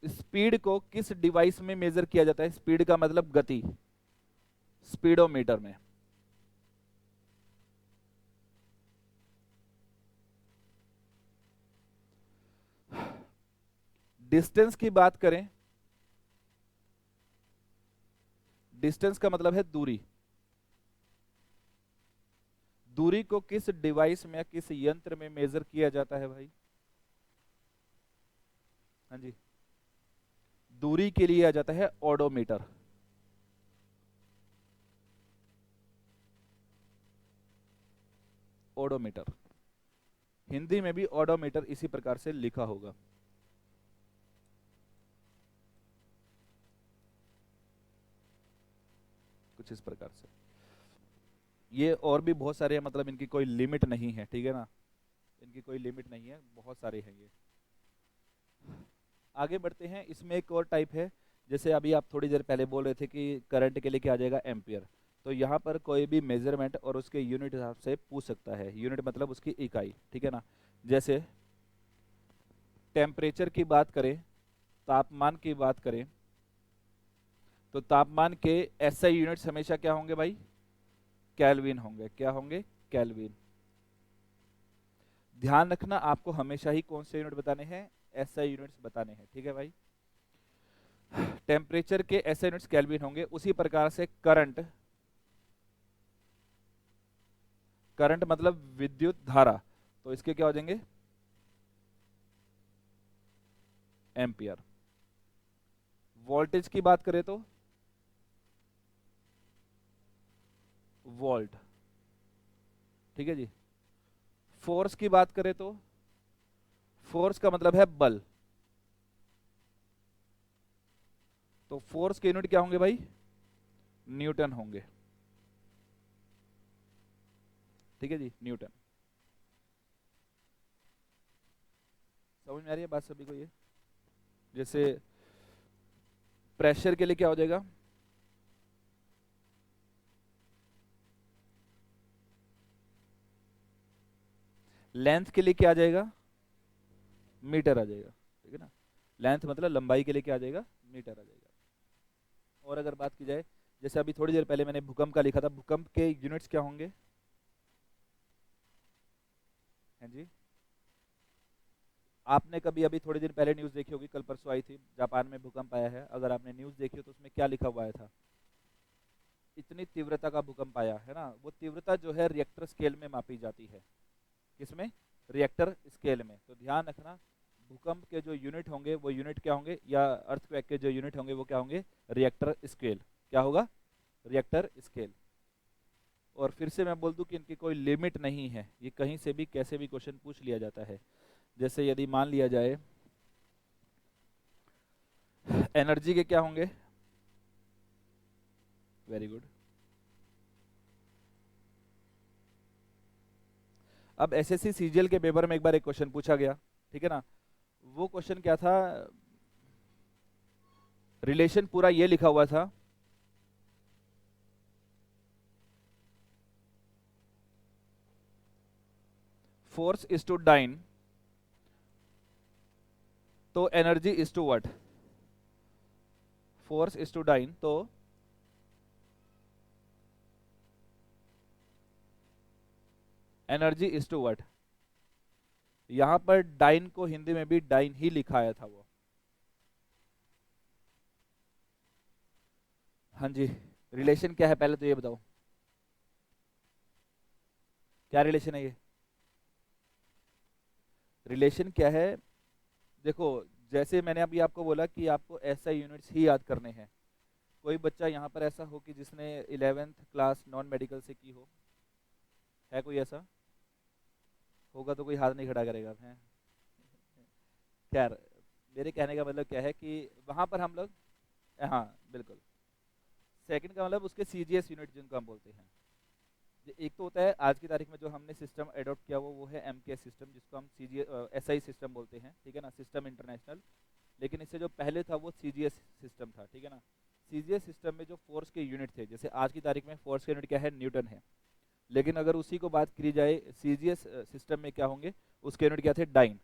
स्पीड को किस डिवाइस में मेजर किया जाता है? स्पीड का मतलब गति, स्पीडोमीटर में। डिस्टेंस की बात करें, डिस्टेंस का मतलब है दूरी। दूरी को किस डिवाइस में, किस यंत्र में मेजर किया जाता है भाई? हाँ जी, दूरी के लिए आ जाता है ओडोमीटर। ओडोमीटर, हिंदी में भी ओडोमीटर इसी प्रकार से लिखा होगा। कुछ इस प्रकार से। ये और भी बहुत सारे हैं, मतलब इनकी कोई लिमिट नहीं है, ठीक है ना। इनकी कोई लिमिट नहीं है, बहुत सारे हैं ये। आगे बढ़ते हैं। इसमें एक और टाइप है, जैसे अभी आप थोड़ी देर पहले बोल रहे थे कि करंट के लिए क्या आ जाएगा? एम्पियर। तो यहाँ पर कोई भी मेजरमेंट और उसके यूनिट हिसाब से पूछ सकता है। यूनिट मतलब उसकी इकाई, ठीक है ना। जैसे टेम्परेचर की बात करें, तापमान की बात करें, तो तापमान के एसआई यूनिट्स हमेशा क्या होंगे भाई? केल्विन होंगे। क्या होंगे? केल्विन। ध्यान रखना, आपको हमेशा ही कौन से यूनिट बताने हैं? एसआई यूनिट्स बताने हैं, ठीक है भाई। टेम्परेचर के एसआई यूनिट्स केल्विन होंगे। उसी प्रकार से करंट, करंट मतलब विद्युत धारा, तो इसके क्या हो जाएंगे? एम्पियर। वोल्टेज की बात करें तो वोल्ट, ठीक है जी। फोर्स की बात करें तो फोर्स का मतलब है बल। तो फोर्स के यूनिट क्या होंगे भाई? न्यूटन होंगे। ठीक है जी, न्यूटन। समझ में आ रही है बात सभी को ये? जैसे प्रेशर के लिए क्या हो जाएगा? लेंथ के लिए क्या आ जाएगा? मीटर आ जाएगा। ठीक है ना, लेंथ मतलब लंबाई के लिए क्या आ जाएगा? मीटर आ जाएगा। और अगर बात की जाए, जैसे अभी थोड़ी देर पहले मैंने भूकंप का लिखा था, भूकंप के यूनिट्स क्या होंगे? हैं जी, आपने कभी अभी थोड़ी देर पहले न्यूज़ देखी होगी, कल परसों आई थी, जापान में भूकंप आया है। अगर आपने न्यूज़ देखी हो तो उसमें क्या लिखा हुआ आया था? इतनी तीव्रता का भूकंप आया है ना। वो तीव्रता जो है रिएक्टर स्केल में मापी जाती है। किसमें? रिएक्टर स्केल में। तो ध्यान रखना, भूकंप के जो यूनिट होंगे वो यूनिट क्या होंगे, या अर्थक्वेक के जो यूनिट होंगे वो क्या होंगे? Richter scale. क्या होगा? Richter scale. और फिर से मैं बोल दूं कि इनकी कोई लिमिट नहीं है, ये कहीं से भी कैसे भी क्वेश्चन पूछ लिया जाता है। जैसे यदि मान लिया जाए एनर्जी के क्या होंगे? Very good. अब एसएससी सीजीएल के पेपर में एक बार एक क्वेश्चन पूछा गया, ठीक है ना। वो क्वेश्चन क्या था? रिलेशन पूरा ये लिखा हुआ था, फोर्स इज टू डाइन तो energy is to what? Force is to dyne तो एनर्जी इज टू व्हाट? यहां पर डाइन को हिंदी में भी डाइन ही लिखाया था वो। हाँ जी, रिलेशन क्या है पहले तो ये बताओ, क्या रिलेशन है ये? रिलेशन क्या है? देखो, जैसे मैंने अभी आपको बोला कि आपको ऐसा यूनिट्स ही याद करने हैं। कोई बच्चा यहाँ पर ऐसा हो कि जिसने 11th क्लास नॉन मेडिकल से की हो? है कोई ऐसा? होगा तो कोई हाथ नहीं खड़ा करेगा है? खैर, मेरे कहने का मतलब क्या है कि वहां पर हम लोग, हाँ बिल्कुल, सेकंड का मतलब उसके सीजीएस यूनिट जिनको हम बोलते हैं। एक तो होता है आज की तारीख में जो हमने सिस्टम एडॉप्ट किया वो है एमके सिस्टम, जिसको हम सीजी एसआई सिस्टम बोलते हैं, ठीक है ना, सिस्टम इंटरनेशनल। लेकिन इससे जो पहले था वो सीजीएस सिस्टम था, ठीक है ना। सीजीएस सिस्टम में जो फोर्स के यूनिट थे, जैसे आज की तारीख में फोर्स के यूनिट क्या है? न्यूटन है। लेकिन अगर उसी को बात करी जाए सीजीएस सिस्टम में क्या होंगे? उसके यूनिट क्या थे? डाइन।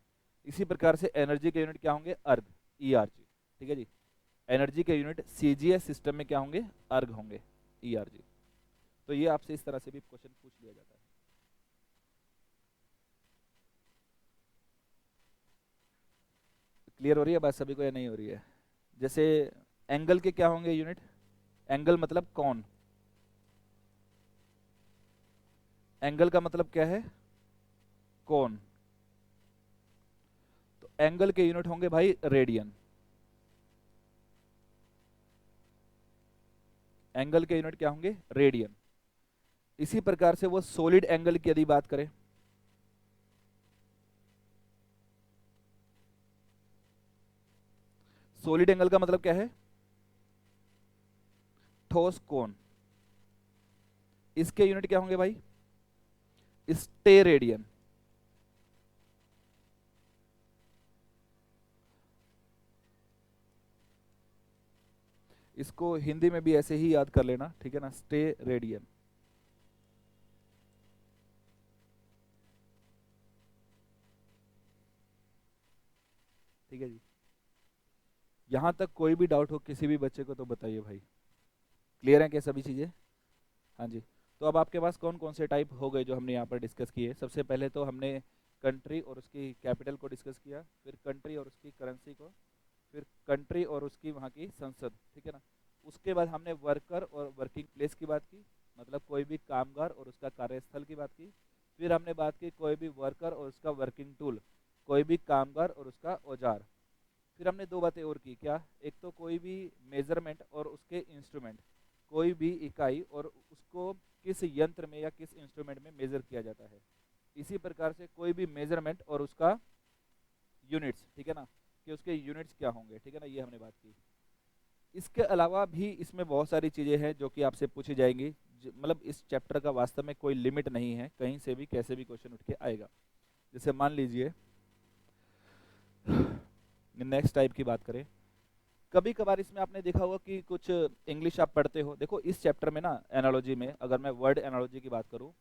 इसी प्रकार से एनर्जी के यूनिट क्या होंगे? अर्ग, ईआरजी। ठीक है जी, एनर्जी के यूनिट सीजीएस सिस्टम में क्या होंगे? अर्ग होंगे, ईआरजी। तो ये आपसे इस तरह से भी क्वेश्चन पूछ लिया जाता है। क्लियर हो रही है बात सभी को या नहीं हो रही है? जैसे एंगल के क्या होंगे यूनिट? एंगल मतलब कौन? एंगल का मतलब क्या है? कौन। तो एंगल के यूनिट होंगे भाई रेडियन। एंगल के यूनिट क्या होंगे? रेडियन। इसी प्रकार से वो सॉलिड एंगल की यदि बात करें, सॉलिड एंगल का मतलब क्या है? ठोस कोण। इसके यूनिट क्या होंगे भाई? Stay radian. इसको हिंदी में भी ऐसे ही याद कर लेना, ठीक है ना, स्टे रेडियन। ठीक है जी, यहां तक कोई भी डाउट हो किसी भी बच्चे को तो बताइए भाई। क्लियर है क्या सभी चीजें? हाँ जी। तो अब आपके पास कौन कौन से टाइप हो गए जो हमने यहाँ पर डिस्कस किए? सबसे पहले तो हमने कंट्री और उसकी कैपिटल को डिस्कस किया, फिर कंट्री और उसकी करेंसी को, फिर कंट्री और उसकी वहाँ की संसद, ठीक है ना। उसके बाद हमने वर्कर और वर्किंग प्लेस की बात की, मतलब कोई भी कामगार और उसका कार्यस्थल की बात की। फिर हमने बात की कोई भी वर्कर और उसका वर्किंग टूल, कोई भी कामगार और उसका औजार। फिर हमने दो बातें और की, क्या? एक तो कोई भी मेजरमेंट और उसके इंस्ट्रूमेंट, कोई भी इकाई और उसको किस यंत्र में या किस इंस्ट्रूमेंट में मेजर किया जाता है। इसी प्रकार से कोई भी मेजरमेंट और उसका यूनिट्स, ठीक है ना, कि उसके यूनिट्स क्या होंगे, ठीक है ना, ये हमने बात की। इसके अलावा भी इसमें बहुत सारी चीज़ें हैं जो कि आपसे पूछी जाएंगी। मतलब इस चैप्टर का वास्तव में कोई लिमिट नहीं है, कहीं से भी कैसे भी क्वेश्चन उठ के आएगा। जैसे मान लीजिए नेक्स्ट टाइप की बात करें, कभी कभार इसमें आपने देखा होगा कि कुछ इंग्लिश आप पढ़ते हो। देखो इस चैप्टर में ना एनालॉजी में, अगर मैं वर्ड एनालॉजी की बात करूँ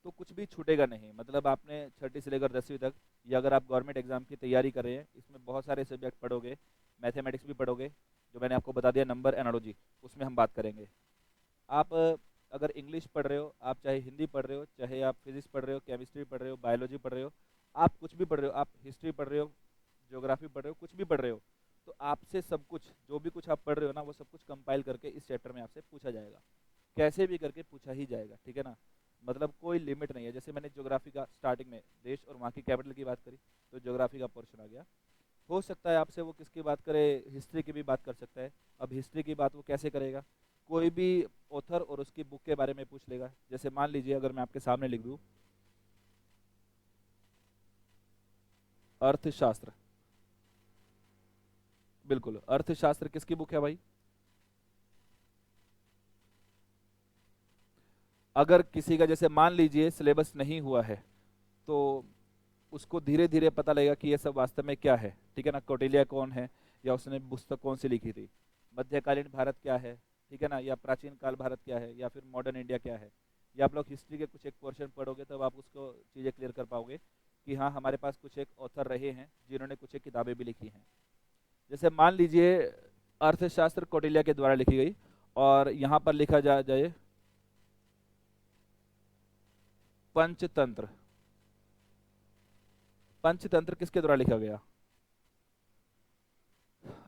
तो कुछ भी छूटेगा नहीं। मतलब आपने छठी से लेकर 10वीं तक, या अगर आप गवर्नमेंट एग्जाम की तैयारी कर रहे हैं, इसमें बहुत सारे सब्जेक्ट पढ़ोगे, मैथमेटिक्स भी पढ़ोगे, जो मैंने आपको बता दिया नंबर एनालॉजी, उसमें हम बात करेंगे। आप अगर इंग्लिश पढ़ रहे हो, आप चाहे हिंदी पढ़ रहे हो, चाहे आप फिजिक्स पढ़ रहे हो, केमिस्ट्री पढ़ रहे हो, बायोलॉजी पढ़ रहे हो, आप कुछ भी पढ़ रहे हो, आप हिस्ट्री पढ़ रहे हो, ज्योग्राफी पढ़ रहे हो, कुछ भी पढ़ रहे हो, तो आपसे सब कुछ, जो भी कुछ आप पढ़ रहे हो ना, वो सब कुछ कंपाइल करके इस चैप्टर में आपसे पूछा जाएगा। कैसे भी करके पूछा ही जाएगा, ठीक है ना। मतलब कोई लिमिट नहीं है। जैसे मैंने ज्योग्राफी का स्टार्टिंग में देश और वहाँ की कैपिटल की बात करी, तो ज्योग्राफी का पोर्शन आ गया। हो सकता है आपसे वो किसकी बात करे, हिस्ट्री की भी बात कर सकता है। अब हिस्ट्री की बात वो कैसे करेगा, कोई भी ऑथर और उसकी बुक के बारे में पूछ लेगा। जैसे मान लीजिए अगर मैं आपके सामने लिख दूं अर्थशास्त्र, बिल्कुल अर्थशास्त्र किसकी बुक है भाई। अगर किसी का जैसे मान लीजिए सिलेबस नहीं हुआ है, तो उसको धीरे धीरे पता लगेगा कि ये सब वास्तव में क्या है, ठीक है ना। कौटिल्य कौन है, या उसने पुस्तक कौन सी लिखी थी, मध्यकालीन भारत क्या है, ठीक है ना, या प्राचीन काल भारत क्या है, या फिर मॉडर्न इंडिया क्या है। या आप लोग हिस्ट्री के कुछ एक पोर्शन पढ़ोगे तब आप उसको चीज़ें क्लियर कर पाओगे कि हाँ हमारे पास कुछ एक ऑथर रहे हैं जिन्होंने कुछ एक किताबें भी लिखी हैं। जैसे मान लीजिए अर्थशास्त्र कौटिल्य के द्वारा लिखी गई, और यहाँ पर लिखा जाए पंचतंत्र। पंचतंत्र किसके द्वारा लिखा गया।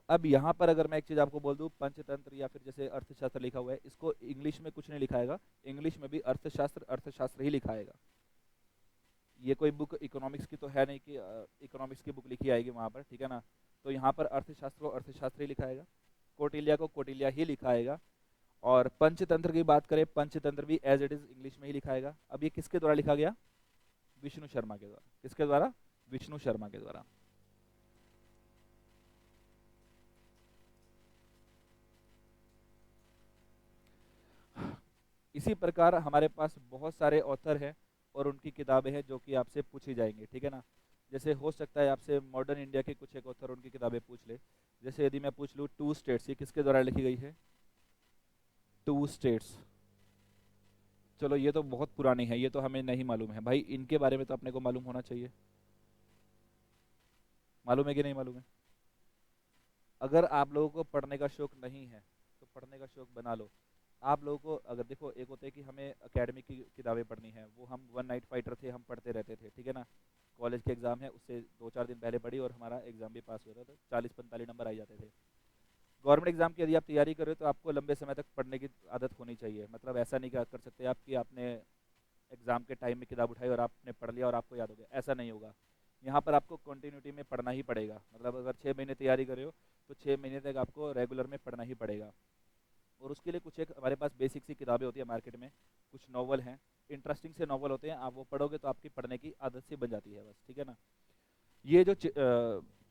अब यहाँ पर अगर मैं एक चीज़ आपको बोल दूँ, पंचतंत्र या फिर जैसे अर्थशास्त्र लिखा हुआ है, इसको इंग्लिश में कुछ नहीं लिखाएगा, इंग्लिश में भी अर्थशास्त्र अर्थशास्त्र ही लिखाएगा। ये कोई बुक इकोनॉमिक्स की तो है नहीं कि इकोनॉमिक्स की बुक लिखी आएगी वहाँ पर, ठीक है ना। तो यहाँ पर अर्थशास्त्र को अर्थशास्त्र ही लिखाएगा, कौटिल्य को कौटिल्य ही लिखाएगा। और पंचतंत्र की बात करें, पंचतंत्र भी एज इट इज इंग्लिश में ही लिखाएगा। अब ये किसके द्वारा लिखा गया, विष्णु शर्मा के द्वारा। किसके द्वारा, विष्णु शर्मा के द्वारा। इसी प्रकार हमारे पास बहुत सारे ऑथर हैं और उनकी किताबें हैं जो कि आपसे पूछी जाएंगी, ठीक है ना। जैसे हो सकता है आपसे मॉडर्न इंडिया के कुछ एक ऑथर उनकी किताबें पूछ ले। जैसे यदि मैं पूछ लूँ टू स्टेट्स, ये किसके द्वारा लिखी गई है, टू स्टेट्स। चलो ये तो बहुत पुरानी है, ये तो हमें नहीं मालूम है भाई, इनके बारे में तो अपने को मालूम होना चाहिए। मालूम है कि नहीं मालूम है। अगर आप लोगों को पढ़ने का शौक नहीं है तो पढ़ने का शौक बना लो। आप लोगों को अगर देखो, एक होता है कि हमें एकेडमिक की किताबें पढ़नी है, वो हम वन नाइट फाइटर थे, हम पढ़ते रहते थे, ठीक है ना। कॉलेज के एग्जाम है उससे 2-4 दिन पहले पढ़ी और हमारा एग्जाम भी पास हो जाता था, 40-45 नंबर आ जाते थे। गवर्नमेंट एग्जाम की यदि आप तैयारी कर रहे हो तो आपको लंबे समय तक पढ़ने की आदत होनी चाहिए। मतलब ऐसा नहीं कर सकते आप कि आपने एग्जाम के टाइम में किताब उठाई और आपने पढ़ लिया और आपको याद हो गया, ऐसा नहीं होगा। यहाँ पर आपको कंटिन्यूटी में पढ़ना ही पड़ेगा। मतलब अगर 6 महीने तैयारी कर रहे हो तो 6 महीने तक आपको रेगुलर में पढ़ना ही पड़ेगा। और उसके लिए कुछ एक हमारे पास बेसिक सी किताबें होती है मार्केट में, कुछ नॉवल हैं, इंटरेस्टिंग से नॉवल होते हैं, आप वो पढ़ोगे तो आपकी पढ़ने की आदत सी बन जाती है बस, ठीक है ना। ये जो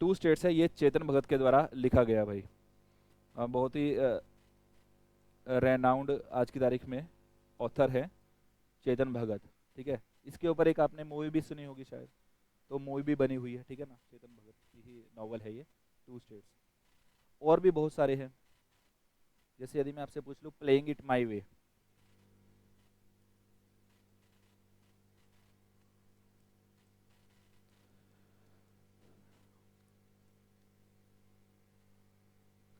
टू स्टेट्स है, ये चेतन भगत के द्वारा लिखा गया भाई। बहुत ही रेनाउंड आज की तारीख में ऑथर है चेतन भगत, ठीक है। इसके ऊपर एक आपने मूवी भी सुनी होगी शायद, तो मूवी भी बनी हुई है, ठीक है ना। चेतन भगत की ही नॉवल है ये टू स्टेट्स। और भी बहुत सारे हैं। जैसे यदि मैं आपसे पूछ लूँ प्लेइंग इट माई वे,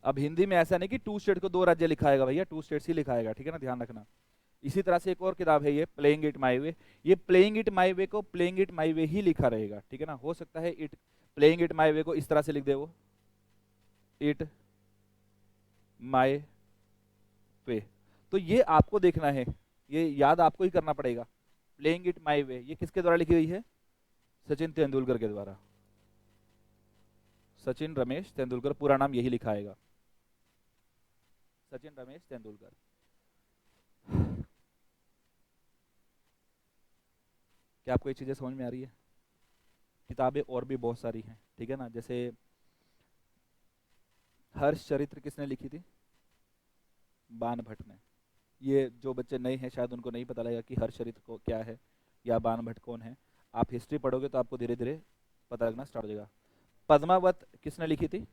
अब हिंदी में ऐसा नहीं कि टू स्टेट को दो राज्य लिखाएगा भैया, टू स्टेट्स ही लिखाएगा, ठीक है ना, ध्यान रखना। इसी तरह से एक और किताब है ये प्लेइंग इट माई वे, ये प्लेइंग इट माई वे को प्लेइंग इट माई वे ही लिखा रहेगा, ठीक है ना। हो सकता है इट प्लेइंग इट माई वे को इस तरह से लिख दे वो, इट माई वे। तो ये आपको देखना है, ये याद आपको ही करना पड़ेगा। प्लेइंग इट माई वे ये किसके द्वारा लिखी गई है, सचिन तेंदुलकर के द्वारा। सचिन रमेश तेंदुलकर, पूरा नाम यही लिखाएगा, सचिन रमेश तेंदुलकर। क्या आपको ये चीज़ें समझ में आ रही है। किताबें और भी बहुत सारी हैं, ठीक है ना। जैसे हर्ष चरित्र किसने लिखी थी, बाणभट्ट ने। ये जो बच्चे नए हैं शायद उनको नहीं पता लगेगा कि हर्षचरित को क्या है या बाणभट्ट कौन है। आप हिस्ट्री पढ़ोगे तो आपको धीरे धीरे पता लगना स्टार्ट हो जाएगा। पद्मावत किसने लिखी थी?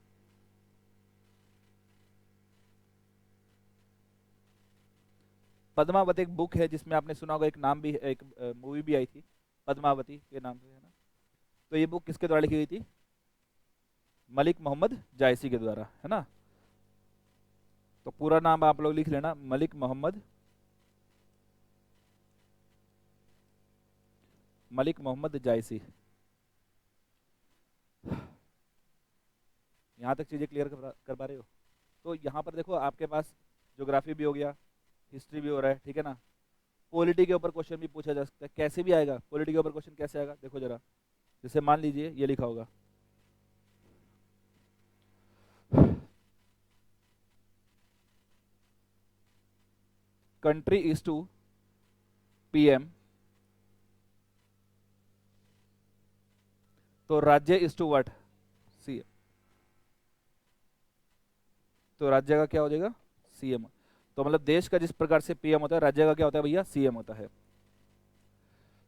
पद्मावत एक बुक है जिसमें आपने सुना होगा, एक नाम भी, एक मूवी भी आई थी पद्मावती के नाम से, है ना। तो ये बुक किसके द्वारा लिखी गई थी? मलिक मोहम्मद जायसी के द्वारा, है ना। तो पूरा नाम आप लोग लिख लेना, मलिक मोहम्मद, मलिक मोहम्मद जायसी। यहाँ तक चीज़ें क्लियर कर पा रहे हो? तो यहाँ पर देखो आपके पास ज्योग्राफी भी हो गया, हिस्ट्री भी हो रहा है, ठीक है ना। पॉलिटी के ऊपर क्वेश्चन भी पूछा जा सकता है, कैसे भी आएगा पॉलिटी के ऊपर क्वेश्चन, कैसे आएगा देखो जरा। जैसे मान लीजिए ये लिखा होगा, कंट्री इज टू पीएम, तो राज्य इज टू व्हाट? सीएम। तो राज्य का क्या हो जाएगा? सीएम। तो मतलब देश का जिस प्रकार से पीएम होता है, राज्य का क्या होता है भैया? सीएम होता है।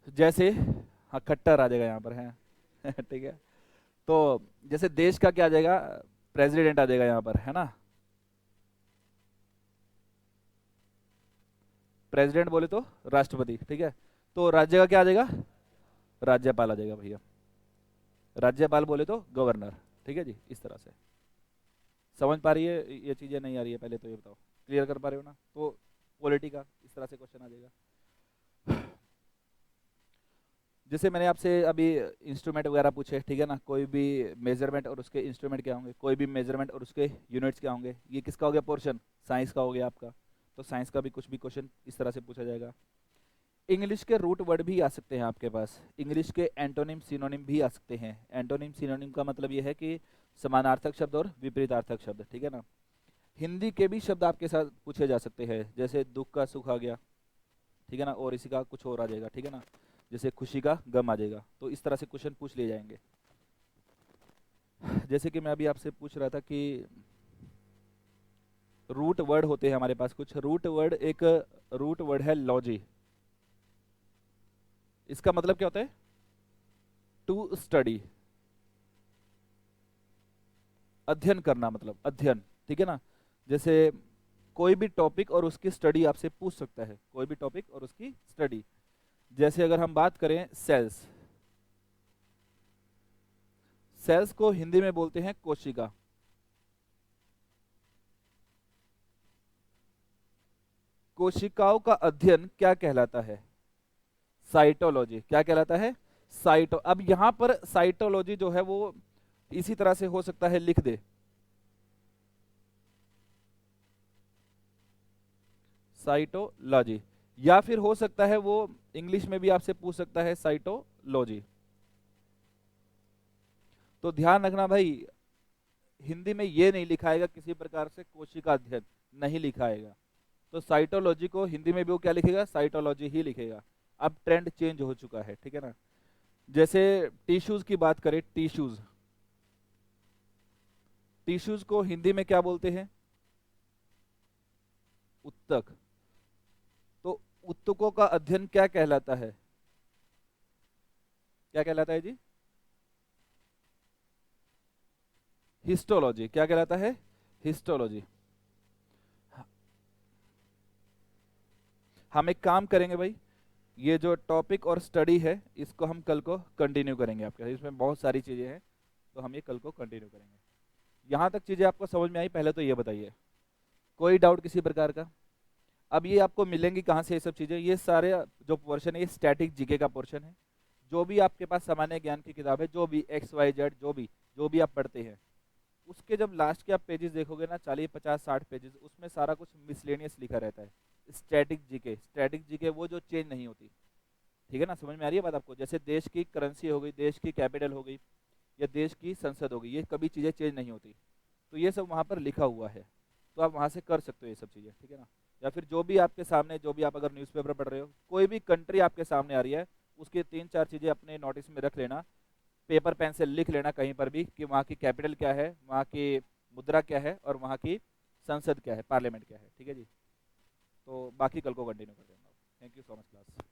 जैसे, हाँ खट्टर आ जाएगा यहाँ पर है ठीक है। तो जैसे देश का क्या आ जाएगा? प्रेसिडेंट आ जाएगा यहाँ पर, है ना। प्रेसिडेंट बोले तो राष्ट्रपति, ठीक है। तो राज्य का क्या आ जाएगा? राज्यपाल आ जाएगा भैया। राज्यपाल बोले तो गवर्नर, ठीक है जी। इस तरह से समझ पा रही है ये चीजें? नहीं आ रही है पहले तो ये बताओ, क्लियर कर पा रहे हो ना? तो पॉलिटी का इस तरह से क्वेश्चन आ जाएगा। जैसे मैंने आपसे अभी इंस्ट्रूमेंट वगैरह पूछे, ठीक है ना। कोई भी मेजरमेंट और उसके इंस्ट्रूमेंट क्या होंगे, कोई भी मेजरमेंट और उसके यूनिट्स क्या होंगे, ये किसका हो गया पोर्शन? साइंस का हो गया आपका। तो साइंस का भी कुछ भी क्वेश्चन इस तरह से पूछा जाएगा। इंग्लिश के रूट वर्ड भी आ सकते हैं आपके पास, इंग्लिश के एंटोनिम सिनोनिम भी आ सकते हैं। एंटोनिम सिनोनिम का मतलब ये है कि समानार्थक शब्द और विपरीतार्थक शब्द, ठीक है ना। हिंदी के भी शब्द आपके साथ पूछे जा सकते हैं, जैसे दुख का सुख आ गया, ठीक है ना, और इसी का कुछ और आ जाएगा, ठीक है ना। जैसे खुशी का गम आ जाएगा। तो इस तरह से क्वेश्चन पूछ लिए जाएंगे। जैसे कि मैं अभी आपसे पूछ रहा था कि रूट वर्ड होते हैं हमारे पास कुछ रूट वर्ड। एक रूट वर्ड है लॉजी। इसका मतलब क्या होता है? टू स्टडी, अध्ययन करना, मतलब अध्ययन, ठीक है ना। जैसे कोई भी टॉपिक और उसकी स्टडी आपसे पूछ सकता है, कोई भी टॉपिक और उसकी स्टडी। जैसे अगर हम बात करें सेल्स, सेल्स को हिंदी में बोलते हैं कोशिका। कोशिकाओं का अध्ययन क्या कहलाता है? साइटोलॉजी। क्या कहलाता है? साइटो। अब यहां पर साइटोलॉजी जो है वो इसी तरह से हो सकता है, लिख दे साइटोलॉजी, या फिर हो सकता है वो इंग्लिश में भी आपसे पूछ सकता है साइटोलॉजी। तो ध्यान रखना भाई, हिंदी में ये नहीं लिखाएगा किसी प्रकार से कोशिका अध्ययन, नहीं लिखाएगा। तो साइटोलॉजी को हिंदी में भी वो क्या लिखेगा? साइटोलॉजी ही लिखेगा। अब ट्रेंड चेंज हो चुका है, ठीक है ना। जैसे टिश्यूज की बात करें, टिश्यूज, टिश्यूज को हिंदी में क्या बोलते हैं? उत्तक। तो उत्तकों का अध्ययन क्या कहलाता है? क्या कहलाता है जी? हिस्टोलॉजी। क्या कहलाता है? हिस्टोलॉजी। हम एक काम करेंगे भाई, ये जो टॉपिक और स्टडी है इसको हम कल को कंटिन्यू करेंगे आपके, इसमें बहुत सारी चीजें हैं, तो हम ये कल को कंटिन्यू करेंगे। यहाँ तक चीजें आपको समझ में आई? पहले तो ये बताइए, कोई डाउट किसी प्रकार का? अब ये आपको मिलेंगी कहाँ से ये सब चीजें? ये सारे जो पोर्शन है ये स्टैटिक जीके का पोर्शन है। जो भी आपके पास सामान्य ज्ञान की किताब है, जो भी XYZ, जो भी आप पढ़ते हैं, उसके जब लास्ट के आप पेजेस देखोगे ना, 40 50 60 पेजेस, उसमें सारा कुछ मिसलेनियस लिखा रहता है। स्टैटिक जीके, स्टैटिक जीके वो जो चेंज नहीं होती, ठीक है ना। समझ में आ रही है बात आपको? जैसे देश की करेंसी हो गई, देश की कैपिटल हो गई, या देश की संसद हो गई, ये कभी चीज़ें चेंज नहीं होती। तो ये सब वहाँ पर लिखा हुआ है, तो आप वहाँ से कर सकते हो ये सब चीज़ें, ठीक है ना। या फिर जो भी आपके सामने, जो भी आप अगर न्यूज़पेपर पढ़ रहे हो, कोई भी कंट्री आपके सामने आ रही है, उसकी 3 4 चीज़ें अपने नोटिस में रख लेना, पेपर पेन से लिख लेना कहीं पर भी कि वहाँ की कैपिटल क्या है, वहाँ की मुद्रा क्या है, और वहाँ की संसद क्या है, पार्लियामेंट क्या है, ठीक है जी। तो बाकी कल को कंटिन्यू कर देंगे। Thank you so much class.